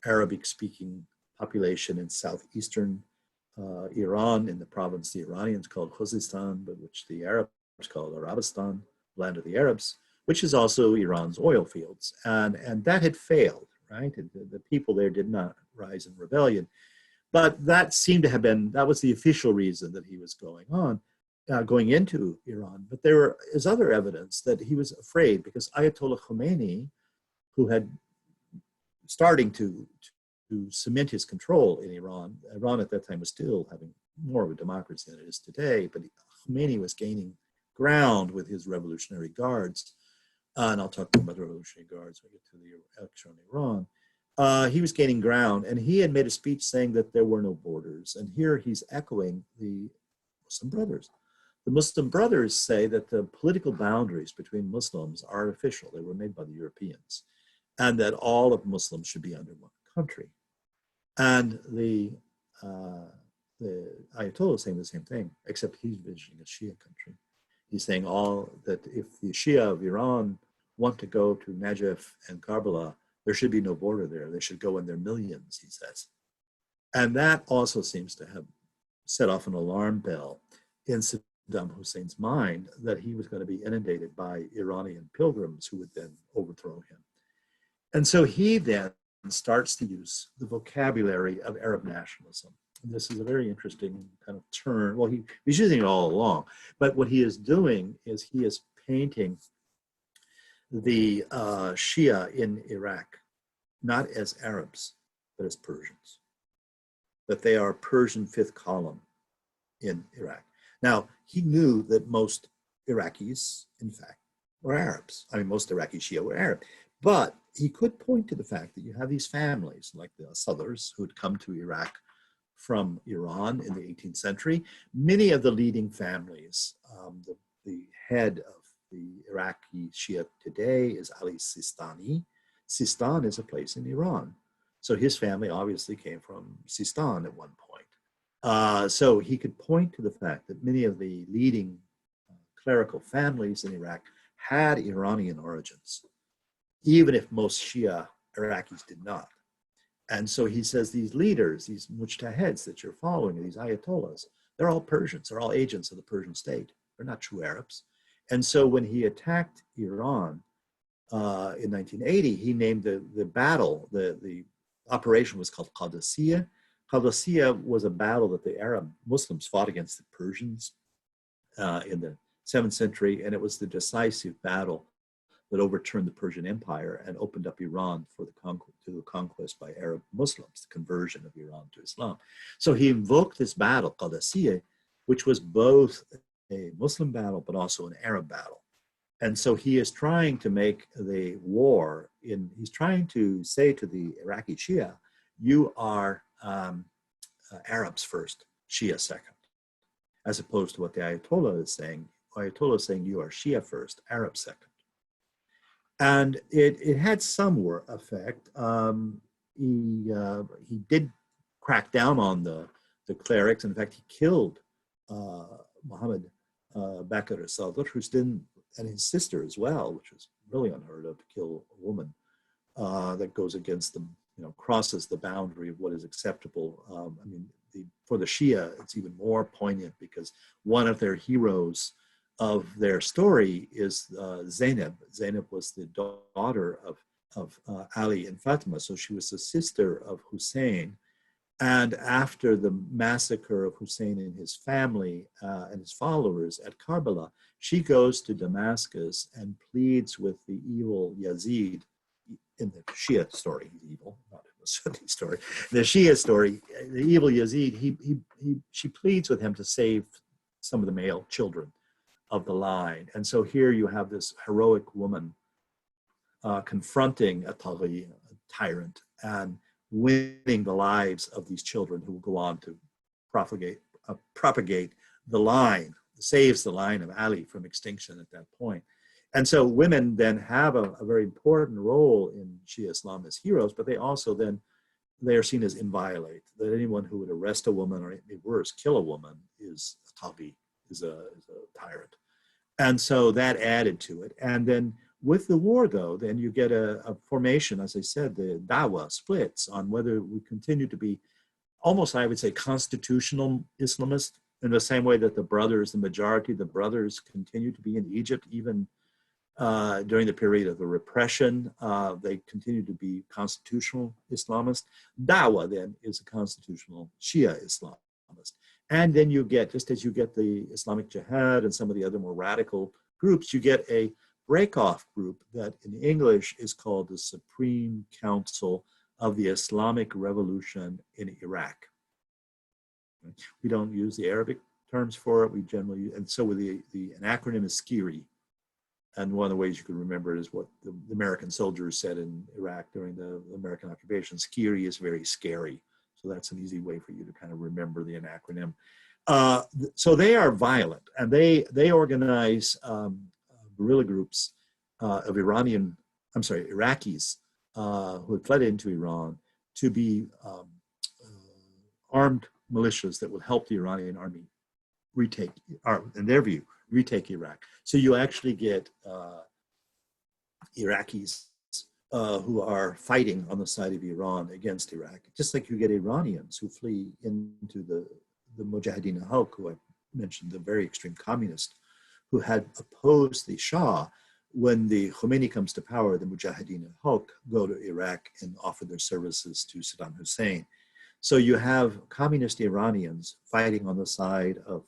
Arabic-speaking population in southeastern Iran, in the province the Iranians called Khuzestan, but which the Arabs called Arabistan, land of the Arabs, which is also Iran's oil fields. And that had failed, right? The people there did not rise in rebellion. But that seemed to have been, that was the official reason that he was going into Iran. But there is other evidence that he was afraid because Ayatollah Khomeini, who had starting to cement his control in Iran. Iran at that time was still having more of a democracy than it is today, but Khomeini was gaining ground with his revolutionary guards. And I'll talk about the revolutionary guards when we get to the election in Iran. He was gaining ground, and he had made a speech saying that there were no borders. And here he's echoing the Muslim Brothers. The Muslim Brothers say that the political boundaries between Muslims are artificial. They were made by the Europeans, and that all of Muslims should be under one country. And the Ayatollah is saying the same thing, except he's envisioning a Shia country. He's saying that if the Shia of Iran want to go to Najaf and Karbala, there should be no border there. They should go in their millions, he says. And that also seems to have set off an alarm bell in Saddam Hussein's mind that he was going to be inundated by Iranian pilgrims who would then overthrow him. And so he then starts to use the vocabulary of Arab nationalism. And this is a very interesting kind of turn. Well, he's using it all along, but what he is doing is he is painting the Shia in Iraq not as Arabs, but as Persians, that they are Persian fifth column in Iraq. Now, he knew that most Iraqis, in fact, were Arabs. I mean, most Iraqi Shia were Arab. But he could point to the fact that you have these families like the al-Sadrs who had come to Iraq from Iran in the 18th century. Many of the leading families, the head of the Iraqi Shia today is Ali Sistani. Sistan is a place in Iran. So his family obviously came from Sistan at one point. So he could point to the fact that many of the leading clerical families in Iraq had Iranian origins, even if most Shia Iraqis did not. And so he says these leaders, these mujtahids that you're following, these ayatollahs, they're all Persians. They're all agents of the Persian state. They're not true Arabs. And so when he attacked Iran in 1980, he named the battle, the operation was called Qadisiyah. Qadisiyah was a battle that the Arab Muslims fought against the Persians in the 7th century, and it was the decisive battle that overturned the Persian Empire and opened up Iran for the conquest by Arab Muslims, the conversion of Iran to Islam. So he invoked this battle, Qadisiyah, which was both a Muslim battle but also an Arab battle. And so he is trying to make the war, he's trying to say to the Iraqi Shia, you are Arabs first, Shia second, as opposed to what the Ayatollah is saying. Ayatollah is saying you are Shia first, Arab second. And it had some effect. He did crack down on the clerics. In fact, he killed Muhammad Bakr al-Sadr, and his sister as well, which was really unheard of, to kill a woman that goes against the, crosses the boundary of what is acceptable. I mean, for the Shia, it's even more poignant because one of their heroes of their story is Zainab. Zainab was the daughter of Ali and Fatima, so she was the sister of Hussein. And after the massacre of Hussein and his family and his followers at Karbala, she goes to Damascus and pleads with the evil Yazid. In the Shia story, he's evil, not in the Sunni story. The Shia story, the evil Yazid, she pleads with him to save some of the male children of the line. And so here you have this heroic woman confronting a tyrant and winning the lives of these children who will go on to propagate the line, saves the line of Ali from extinction at that point. And so women then have a very important role in Shia Islam as heroes, but they also then, they are seen as inviolate, that anyone who would arrest a woman or worse, kill a woman is a tabi, is a tyrant. And so that added to it. And then with the war though, then you get a formation, as I said, the Dawah splits on whether we continue to be almost, I would say, constitutional Islamist, in the same way that the brothers, the majority of the brothers continue to be in Egypt, even during the period of the repression. They continue to be constitutional Islamist. Dawah then is a constitutional Shia Islamist. And then you get, just as you get the Islamic Jihad and some of the other more radical groups, you get a break-off group that in English is called the Supreme Council of the Islamic Revolution in Iraq. We don't use the Arabic terms for it. We generally use, and so with an acronym is SCIRI. And one of the ways you can remember it is what the American soldiers said in Iraq during the American occupation. SCIRI is very scary. So that's an easy way for you to kind of remember the acronym. So they are violent, and they organize guerrilla groups of Iraqis who had fled into Iran to be armed militias that would help the Iranian army retake, or in their view, retake Iraq. So you actually get Iraqis who are fighting on the side of Iran against Iraq, just like you get Iranians who flee into the Mujahideen al-Haq, who I mentioned, the very extreme communist, who had opposed the Shah. When the Khomeini comes to power, the Mujahideen al-Haq go to Iraq and offer their services to Saddam Hussein. So you have communist Iranians fighting on the side of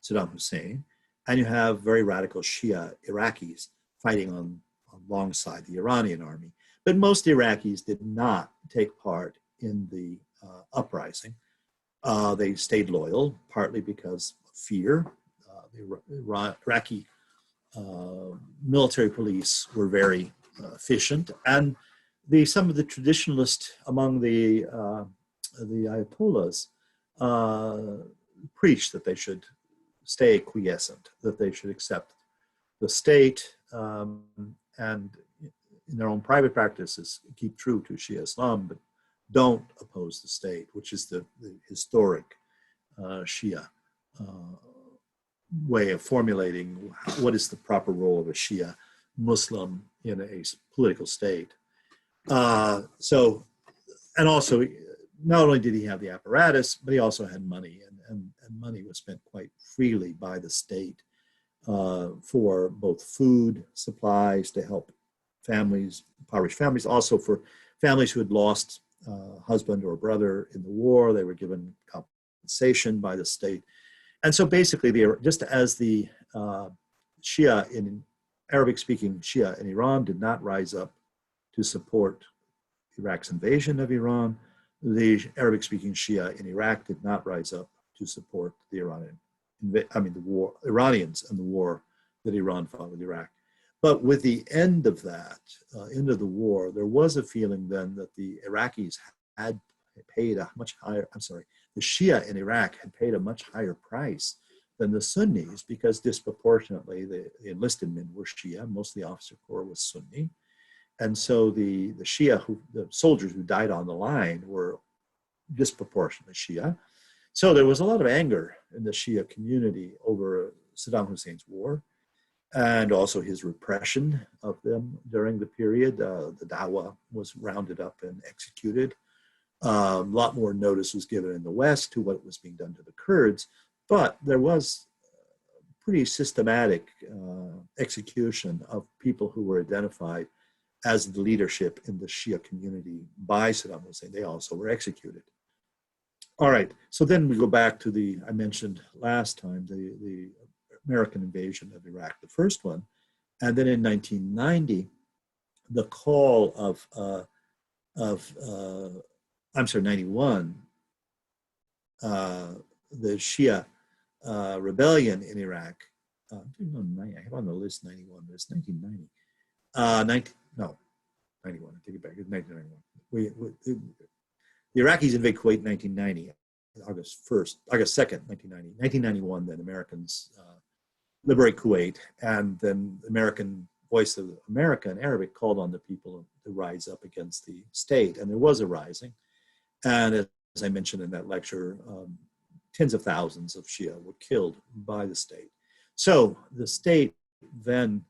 Saddam Hussein, and you have very radical Shia Iraqis fighting alongside the Iranian army. But most Iraqis did not take part in the uprising. They stayed loyal, partly because of fear. The Iraqi military police were very efficient, and some of the traditionalists among the Ayatollahs preached that they should stay quiescent, that they should accept the state, and in their own private practices keep true to Shia Islam, but don't oppose the state, which is the historic Shia way of formulating what is the proper role of a Shia Muslim in a political state. So, and also, not only did he have the apparatus, but he also had money, and money was spent quite freely by the state for both food supplies to help families, impoverished families, also for families who had lost a husband or brother in the war. They were given compensation by the state. And so basically, just as the Shia in Arabic-speaking Shia in Iran did not rise up to support Iraq's invasion of Iran, the Arabic-speaking Shia in Iraq did not rise up to support the Iranians and the war that Iran fought with Iraq. But with the end of that, end of the war, there was a feeling then that the Iraqis had paid a much higher, the Shia in Iraq had paid a much higher price than the Sunnis, because disproportionately the enlisted men were Shia, most of the officer corps was Sunni. And so the Shia, the soldiers who died on the line were disproportionately Shia. So there was a lot of anger in the Shia community over Saddam Hussein's war, and also his repression of them during the period. The Dawah was rounded up and executed. A lot more notice was given in the West to what was being done to the Kurds, but there was pretty systematic execution of people who were identified as the leadership in the Shia community by Saddam Hussein. They also were executed. All right, so then we go back to I mentioned last time, the American invasion of Iraq, the first one. And then in 1990, the call of 91, the Shia rebellion in Iraq. I have on the list 91, but it's 1990. 91, I take it back, it's 1991. The Iraqis invade Kuwait in 1990. August 1st, August 2nd, 1991, then Americans liberate Kuwait, and then American Voice of America in Arabic called on the people to rise up against the state, and there was a rising. And as I mentioned in that lecture, tens of thousands of Shia were killed by the state. So the state then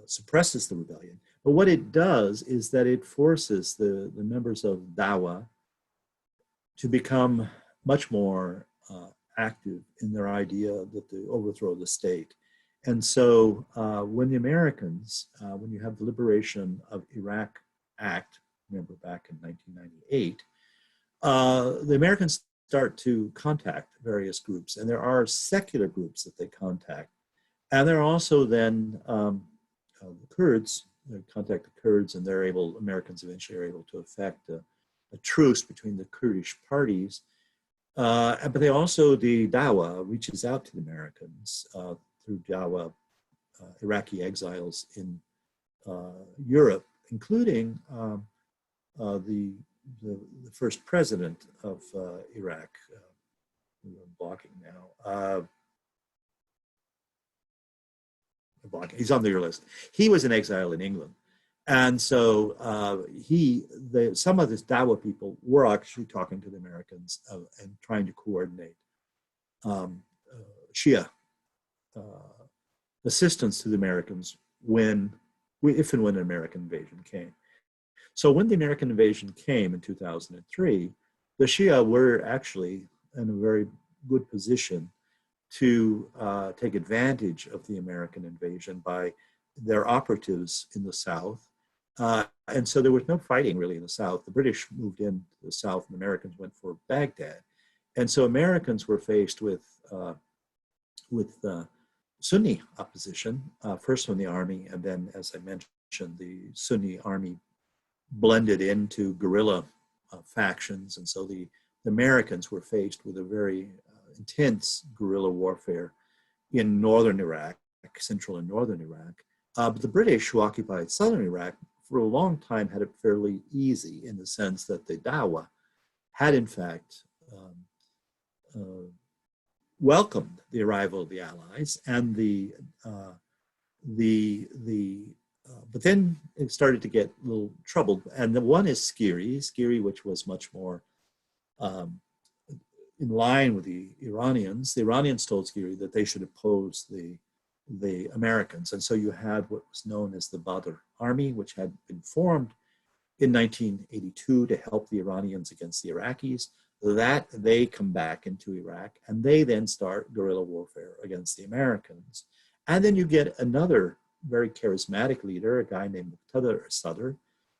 suppresses the rebellion. But what it does is that it forces the members of Dawah to become much more active in their idea that they overthrow the state. And so when the Americans, when you have the Liberation of Iraq Act, remember back in 1998, the Americans start to contact various groups, and there are secular groups that they contact. And there are also then the Kurds, they contact the Kurds, and they're able, Americans eventually are able to effect a truce between the Kurdish parties. But they also, the Dawah reaches out to the Americans through Dawah, Iraqi exiles in Europe, including the first president of Iraq, who I'm blocking now. He's on your list. He was in exile in England. And so some of this Dawah people were actually talking to the Americans and trying to coordinate Shia assistance to the Americans if and when an American invasion came. So when the American invasion came in 2003, the Shia were actually in a very good position to take advantage of the American invasion by their operatives in the South. And so there was no fighting really in the South. The British moved into the South and Americans went for Baghdad. And so Americans were faced with Sunni opposition, first from the army, and then, as I mentioned, the Sunni army blended into guerrilla factions. And so the Americans were faced with a very intense guerrilla warfare in northern Iraq, central and northern Iraq. But the British, who occupied southern Iraq, for a long time had it fairly easy in the sense that the Dawah had in fact welcomed the arrival of the Allies, and but then it started to get a little troubled. And the one is Skiri, which was much more in line with the Iranians. The Iranians told Skiri that they should oppose the Americans. And so you had what was known as the Badr Army, which had been formed in 1982 to help the Iranians against the Iraqis. That they come back into Iraq, and they then start guerrilla warfare against the Americans. And then you get another very charismatic leader, a guy named Muqtada al-Sadr,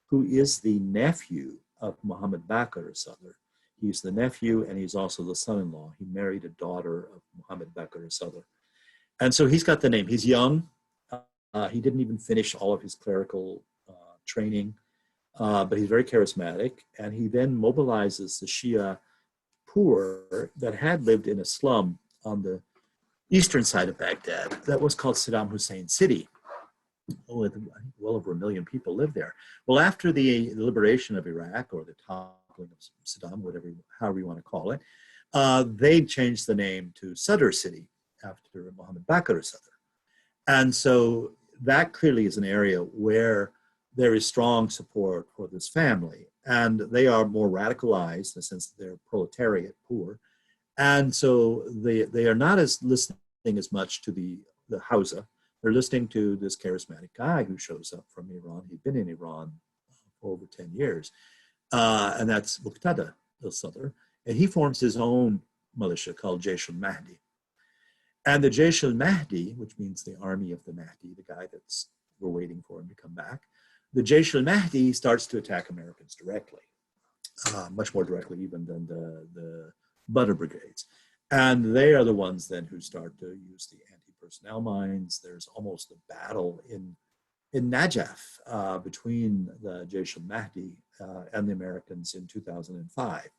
who is the nephew of Muhammad Baqir al-Sadr. He's the nephew, and he's also the son-in-law. He married a daughter of Muhammad Baqir al-Sadr. And so he's got the name. He's young. He didn't even finish all of his clerical training, but he's very charismatic. And he then mobilizes the Shia poor that had lived in a slum on the eastern side of Baghdad that was called Saddam Hussein City. Well over 1 million people lived there. Well, after the liberation of Iraq, or the toppling of Saddam, however you want to call it, they changed the name to Sadr City after Muhammad Baqir al-Sadr. And so that clearly is an area where there is strong support for this family. And they are more radicalized in the sense that they're proletariat poor. And so they are not listening as much to the Hausa. They're listening to this charismatic guy who shows up from Iran. He'd been in Iran for over 10 years. And that's Muqtada al-Sadr. And he forms his own militia called Jaysh al-Mahdi. And the Jaysh al-Mahdi, which means the army of the Mahdi, the guy we're waiting for him to come back, the Jaysh al-Mahdi starts to attack Americans directly, much more directly even than the Badr brigades. And they are the ones then who start to use the anti-personnel mines. There's almost a battle in Najaf between the Jaysh al-Mahdi and the Americans in 2005.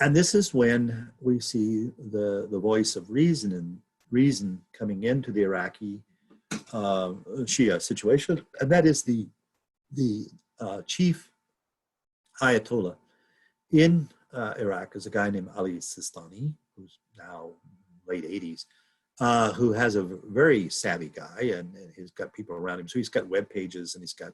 And this is when we see the voice of reason coming into the Iraqi Shia situation, and that is the chief Ayatollah in Iraq is a guy named Ali Sistani, who's now late 80s, who has a very savvy guy, and he's got people around him. So he's got web pages, and he's got,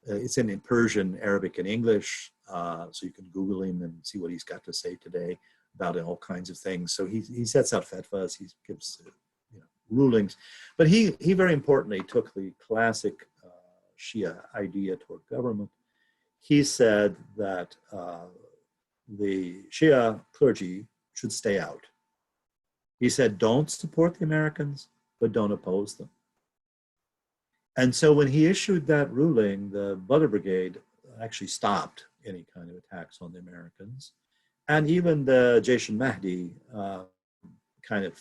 it's in Persian, Arabic, and English. So you can Google him and see what he's got to say today about all kinds of things. So he sets out fatwas, he gives rulings. But he very importantly took the classic Shia idea toward government. He said that the Shia clergy should stay out. He said, don't support the Americans, but don't oppose them. And so when he issued that ruling, the Badr Brigade actually stopped any kind of attacks on the Americans. And even the Jaysh al-Mahdi kind of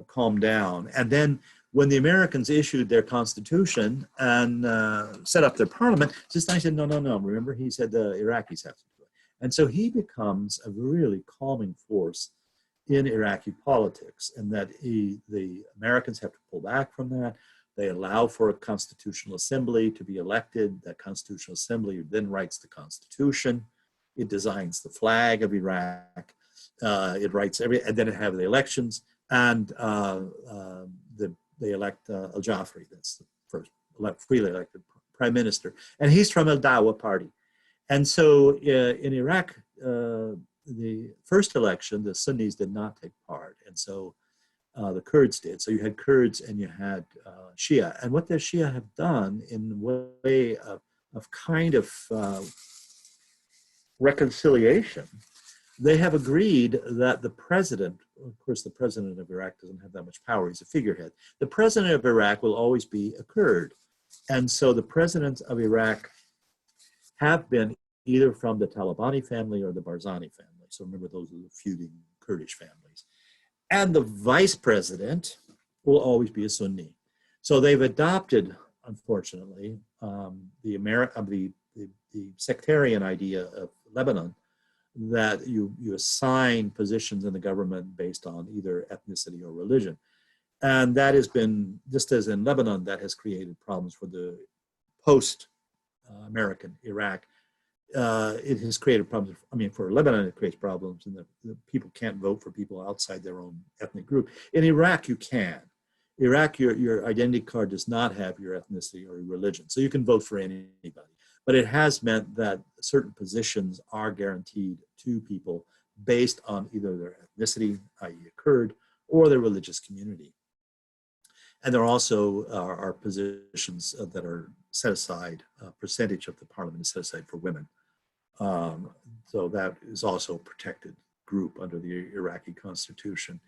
calmed down. And then when the Americans issued their constitution and set up their parliament, Sistani said, no. Remember, he said the Iraqis have to do it. And so he becomes a really calming force in Iraqi politics, and that the Americans have to pull back from that. They allow for a constitutional assembly to be elected. That constitutional assembly then writes the constitution. It designs the flag of Iraq. It writes and then it have the elections, and they elect al-Jafri. That's the first freely elected prime minister, and he's from al-Dawa party. And so in Iraq, the first election, the Sunnis did not take part, and so the Kurds did. So you had Kurds and you had Shia. And what the Shia have done in way of kind of reconciliation, they have agreed that the president, of course, the president of Iraq doesn't have that much power, he's a figurehead. The president of Iraq will always be a Kurd. And so the presidents of Iraq have been either from the Talabani family or the Barzani family. So remember, those are the feuding Kurdish families. And the vice president will always be a Sunni. So they've adopted, unfortunately, the sectarian idea of Lebanon, that you assign positions in the government based on either ethnicity or religion. And that has been, just as in Lebanon, that has created problems for the post-American Iraq. It has created problems. I mean, for Lebanon, it creates problems, and the people can't vote for people outside their own ethnic group. In Iraq, you can. Iraq, your identity card does not have your ethnicity or your religion, so you can vote for anybody. But it has meant that certain positions are guaranteed to people based on either their ethnicity, i.e. a Kurd, or their religious community. And there also are positions that are set aside, a percentage of the parliament is set aside for women. So that is also a protected group under the Iraqi constitution.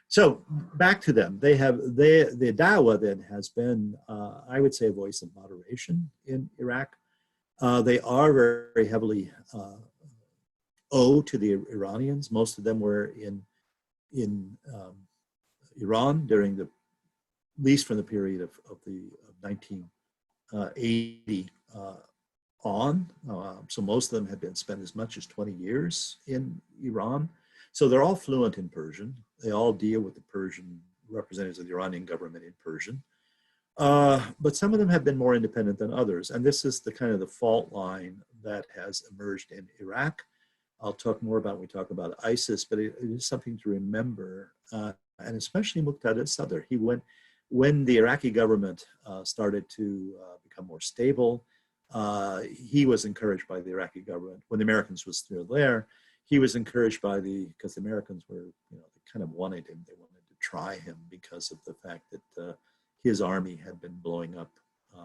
So back to them, the Dawa then has been, I would say, a voice of moderation in Iraq. They are very heavily owed to the Iranians. Most of them were in Iran during the, at least from the period of 1980 on. So most of them have been spent as much as 20 years in Iran. So they're all fluent in Persian. They all deal with the Persian representatives of the Iranian government in Persian. But some of them have been more independent than others. And this is the kind of the fault line that has emerged in Iraq. I'll talk more about when we talk about ISIS, but it is something to remember, and especially Muqtada al-Sadr. When the Iraqi government started to become more stable, he was encouraged by the Iraqi government. When the Americans were still there, he was encouraged by because the Americans were, they kind of wanted him. They wanted to try him because of the fact that his army had been blowing up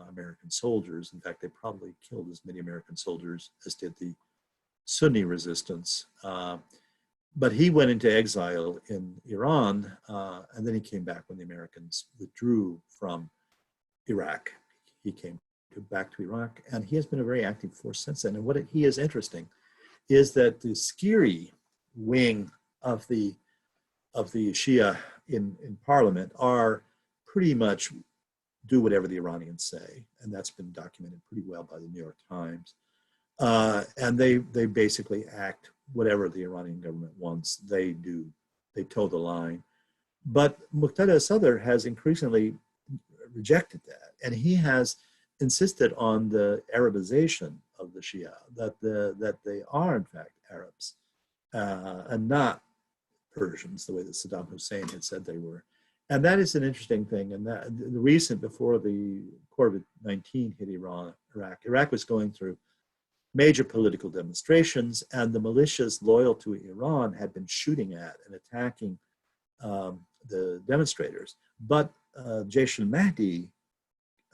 American soldiers. In fact, they probably killed as many American soldiers as did the Sunni resistance. But he went into exile in Iran, and then he came back when the Americans withdrew from Iraq. He came back to Iraq, and he has been a very active force since then. And what he is interesting is that the Skiri wing of the Shia in parliament are pretty much do whatever the Iranians say, and that's been documented pretty well by the New York Times. And they basically act whatever the Iranian government wants, they do. They toe the line. But Muqtada al-Sadr has increasingly rejected that, and he has insisted on the Arabization of the Shia, that they are in fact Arabs. and not Persians, the way that Saddam Hussein had said they were. And that is an interesting thing. And that the recent, before the COVID-19 hit Iraq was going through major political demonstrations, and the militias loyal to Iran had been shooting at and attacking the demonstrators. But Jaish al-Mahdi,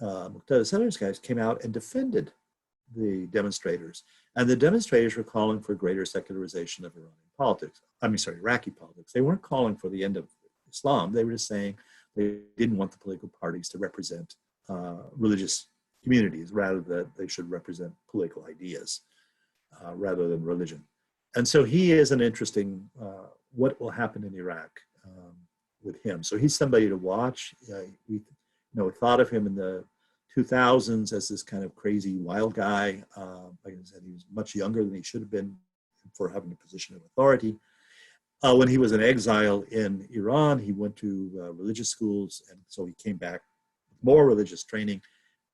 Muqtada Sadr's guys, came out and defended the demonstrators. And the demonstrators were calling for greater secularization of Iranian politics. Iraqi politics. They weren't calling for the end of Islam. They were just saying they didn't want the political parties to represent religious communities, rather that they should represent political ideas rather than religion. And so he is an interesting, what will happen in Iraq with him. So he's somebody to watch. We thought of him in the 2000s as this kind of crazy wild guy. Like I said, he was much younger than he should have been for having a position of authority. When he was in exile in Iran, he went to religious schools, and so he came back with more religious training.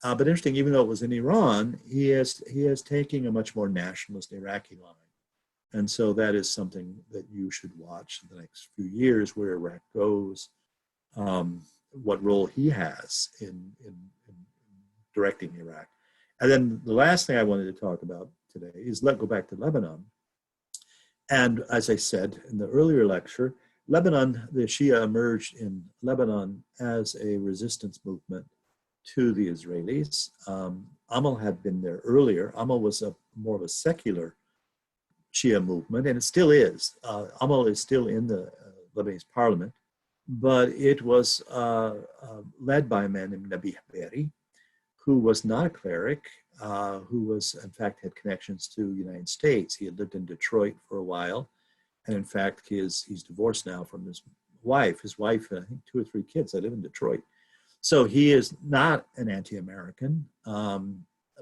But interesting, even though it was in Iran, he is taking a much more nationalist Iraqi line. And so that is something that you should watch in the next few years, where Iraq goes, what role he has in directing Iraq. And then the last thing I wanted to talk about today is go back to Lebanon. And as I said in the earlier lecture, Lebanon, the Shia emerged in Lebanon as a resistance movement to the Israelis. AMAL had been there earlier. AMAL was more of a secular Shia movement, and it still is. AMAL is still in the Lebanese parliament, but it was led by a man named Nabi Haberi, who was not a cleric, who was, in fact, had connections to the United States. He had lived in Detroit for a while, and in fact, he's divorced now from his wife. His wife, I think 2 or 3 kids, they live in Detroit. So he is not an anti-American,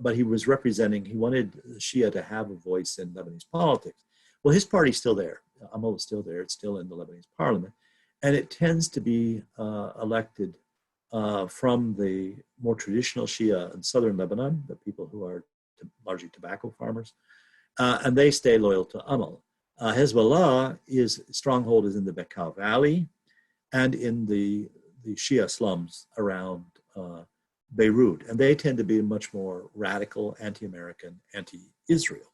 but he was representing, he wanted Shia to have a voice in Lebanese politics. Well, his party's still there. AMAL is still there. It's still in the Lebanese parliament. And it tends to be elected from the more traditional Shia in southern Lebanon, the people who are largely tobacco farmers, and they stay loyal to AMAL. Hizb-Allah stronghold is in the Bekaa Valley and in the Shia slums around Beirut, and they tend to be much more radical, anti-American, anti-Israel.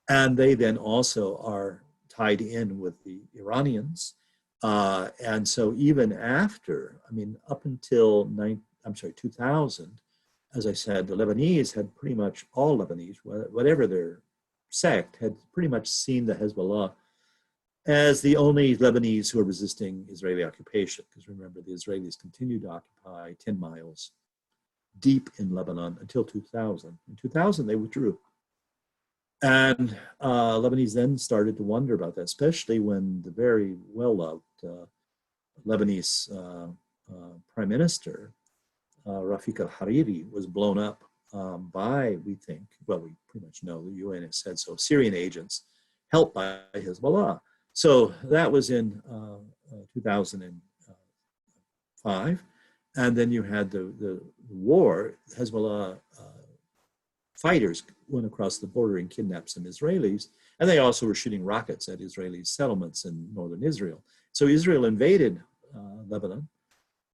And they then also are tied in with the Iranians. And so even after, up until 2000, as I said, the Lebanese had pretty much, all Lebanese, whatever their sect, had pretty much seen the Hezbollah as the only Lebanese who are resisting Israeli occupation. Because remember, the Israelis continued to occupy 10 miles deep in Lebanon until 2000. In 2000, they withdrew. And Lebanese then started to wonder about that, especially when the very well-loved Lebanese prime minister, Rafik al-Hariri, was blown up by, we think, well, we pretty much know, the UN has said so, Syrian agents helped by Hezbollah. So that was in 2005. And then you had the war. Hezbollah fighters went across the border and kidnapped some Israelis. And they also were shooting rockets at Israeli settlements in northern Israel. So Israel invaded Lebanon.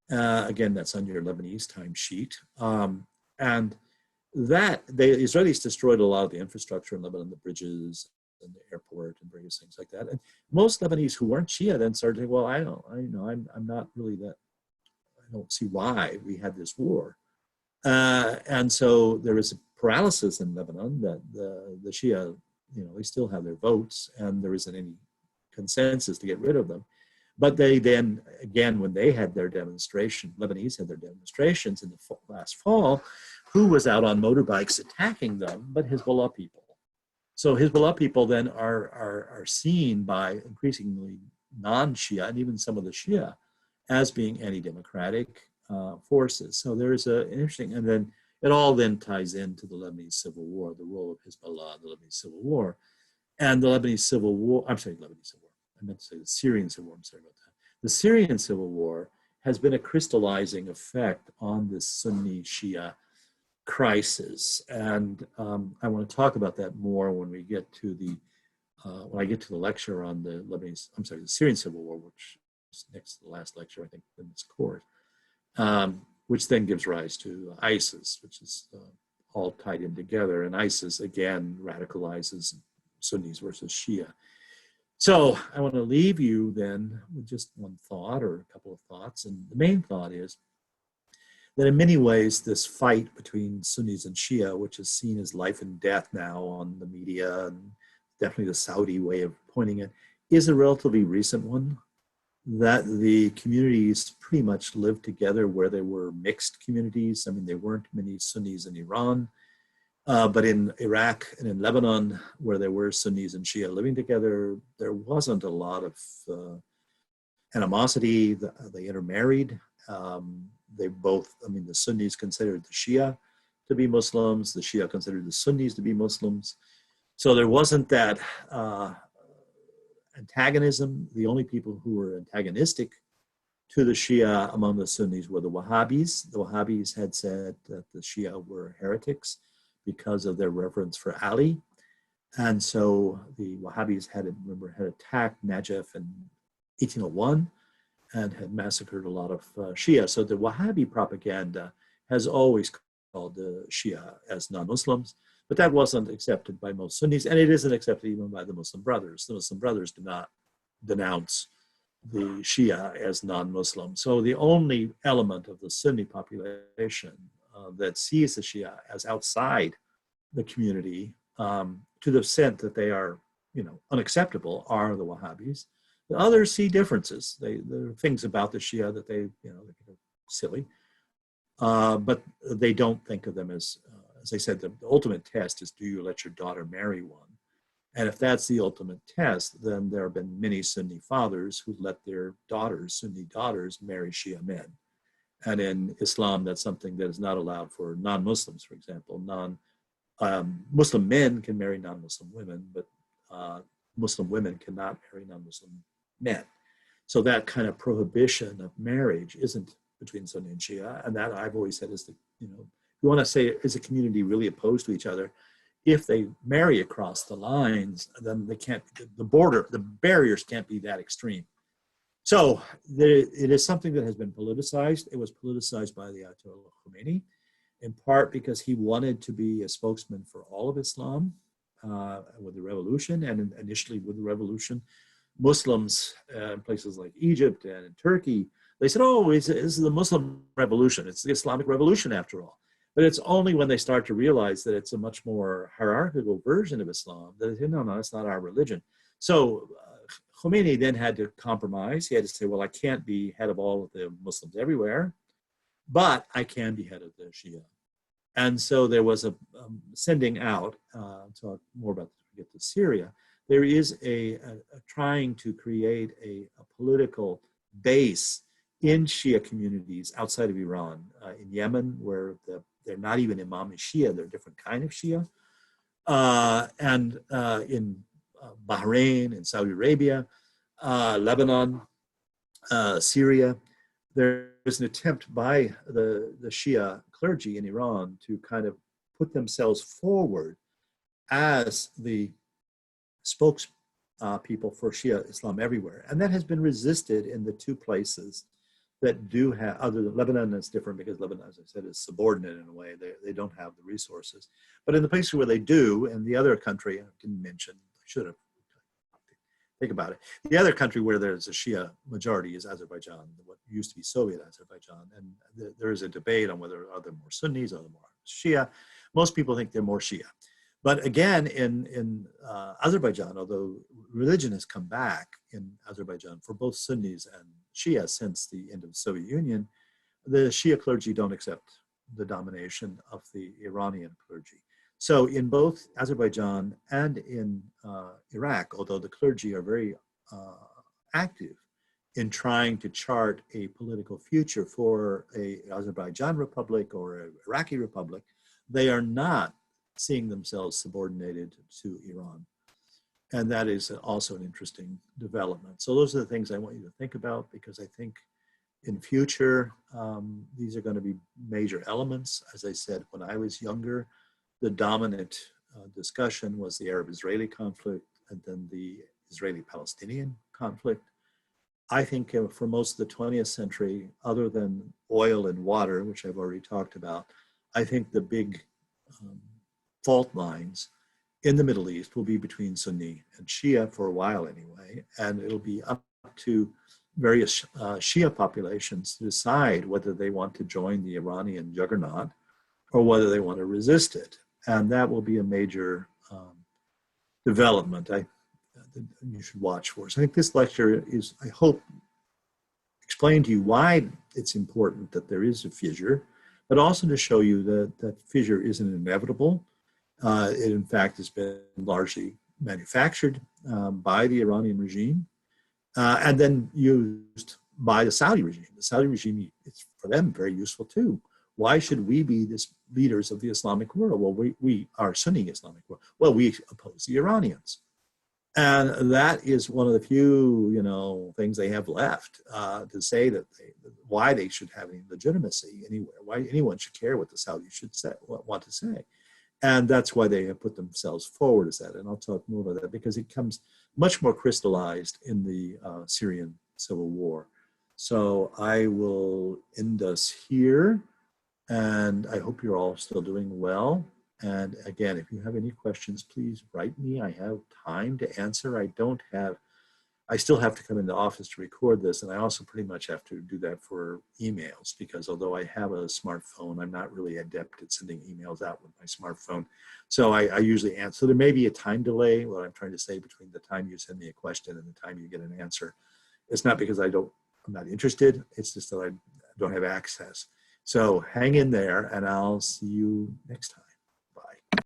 Again, that's on your Lebanese timesheet. And the Israelis destroyed a lot of the infrastructure in Lebanon, the bridges and the airport and various things like that. And most Lebanese who weren't Shia then started saying, well, I'm not really that, I don't see why we had this war. And so there is a paralysis in Lebanon that the Shia, they still have their votes, and there isn't any consensus to get rid of them. But they then, again, when they had their demonstration, Lebanese had their demonstrations in the last fall, who was out on motorbikes attacking them? But Hezbollah people. So Hezbollah people then are seen by increasingly non-Shia, and even some of the Shia, as being anti-democratic forces. So there's an interesting, and then it all then ties into the Lebanese Civil War, the role of Hezbollah in the Lebanese Civil War. And the Lebanese Civil War, Lebanese Civil War, I meant to say the Syrian Civil War, I'm sorry about that. The Syrian Civil War has been a crystallizing effect on this Sunni Shia crisis. And I want to talk about that more when we get to the when I get to the lecture on the the Syrian Civil War, which is next to the last lecture, I think, in this course, which then gives rise to ISIS, which is all tied in together. And ISIS, again, radicalizes Sunnis versus Shia. So I want to leave you then with just one thought or a couple of thoughts. And the main thought is that in many ways, this fight between Sunnis and Shia, which is seen as life and death now on the media, and definitely the Saudi way of pointing it, is a relatively recent one. That the communities pretty much lived together where there were mixed communities. I mean, there weren't many Sunnis in Iran, but in Iraq and in Lebanon, where there were Sunnis and Shia living together, there wasn't a lot of animosity. They intermarried. They both, I mean, the Sunnis considered the Shia to be Muslims, the Shia considered the Sunnis to be Muslims. So there wasn't that antagonism. The only people who were antagonistic to the Shia among the Sunnis were the Wahhabis. The Wahhabis had said that the Shia were heretics because of their reverence for Ali. And so the Wahhabis had attacked Najaf in 1801 and had massacred a lot of Shia. So the Wahhabi propaganda has always called the Shia as non-Muslims, but that wasn't accepted by most Sunnis, and it isn't accepted even by the Muslim Brothers. The Muslim Brothers do not denounce the Shia as non-Muslim. So the only element of the Sunni population that sees the Shia as outside the community, to the extent that they are, unacceptable, are the Wahhabis. The others see differences. There are things about the Shia that they are silly, but they don't think of them as I said, the ultimate test is, do you let your daughter marry one? And if that's the ultimate test, then there have been many Sunni fathers who let their daughters, Sunni daughters, marry Shia men. And in Islam, that's something that is not allowed for non-Muslims, for example. Muslim men can marry non-Muslim women, but Muslim women cannot marry non-Muslim men. So that kind of prohibition of marriage isn't between Sunni and Shia. And that I've always said is you want to say, is a community really opposed to each other? If they marry across the lines, then they can't, the barriers can't be that extreme. So it is something that has been politicized. It was politicized by the Ayatollah Khomeini, in part because he wanted to be a spokesman for all of Islam with the revolution. And initially with the revolution, Muslims in places like Egypt and in Turkey, they said, oh, this is the Muslim revolution. It's the Islamic revolution after all. But it's only when they start to realize that it's a much more hierarchical version of Islam that they say, no, it's not our religion. So Khomeini then had to compromise. He had to say, well, I can't be head of all of the Muslims everywhere, but I can be head of the Shia. And so there was a sending out, talk more about get to Syria, there is a trying to create a political base in Shia communities outside of Iran, in Yemen, where they're not even Imami Shia, they're a different kind of Shia, and in Bahrain, in Saudi Arabia, Lebanon, Syria. There's an attempt by the Shia clergy in Iran to kind of put themselves forward as the spokespeople for Shia Islam everywhere. And that has been resisted in the two places that do have, other than Lebanon, is different because Lebanon, as I said, is subordinate in a way. They don't have the resources. But in the places where they do, and the other country I didn't mention, I should have, think about it. The other country where there's a Shia majority is Azerbaijan, what used to be Soviet Azerbaijan. And there is a debate on whether are there more Sunnis, are there more Shia. Most people think they're more Shia. But again, in Azerbaijan, although religion has come back in Azerbaijan for both Sunnis and Shia since the end of the Soviet Union, the Shia clergy don't accept the domination of the Iranian clergy. So in both Azerbaijan and in Iraq, although the clergy are very active in trying to chart a political future for an Azerbaijan republic or an Iraqi republic, they are not seeing themselves subordinated to Iran. And that is also an interesting development. So those are the things I want you to think about, because I think in future, these are going to be major elements. As I said, when I was younger, the dominant discussion was the Arab-Israeli conflict, and then the Israeli-Palestinian conflict. I think for most of the 20th century, other than oil and water, which I've already talked about, I think the big fault lines in the Middle East will be between Sunni and Shia for a while anyway, and it'll be up to various Shia populations to decide whether they want to join the Iranian juggernaut or whether they want to resist it. And that will be a major development you should watch for. So I think this lecture is, I hope, explain to you why it's important that there is a fissure, but also to show you that that fissure isn't inevitable. It, in fact, has been largely manufactured by the Iranian regime and then used by the Saudi regime. The Saudi regime, it's for them very useful too. Why should we be the leaders of the Islamic world? Well, we are Sunni Islamic world. Well, we oppose the Iranians. And that is one of the few, things they have left to say that why they should have any legitimacy anywhere, why anyone should care what the Saudis should want to say. And that's why they have put themselves forward as that. And I'll talk more about that because it comes much more crystallized in the Syrian civil war. So I will end us here. And I hope you're all still doing well. And again, if you have any questions, please write me. I have time to answer. I still have to come into office to record this. And I also pretty much have to do that for emails because although I have a smartphone, I'm not really adept at sending emails out with my smartphone. So I usually answer. So there may be a time delay, what I'm trying to say, between the time you send me a question and the time you get an answer. It's not because I'm not interested. It's just that I don't have access. So hang in there and I'll see you next time.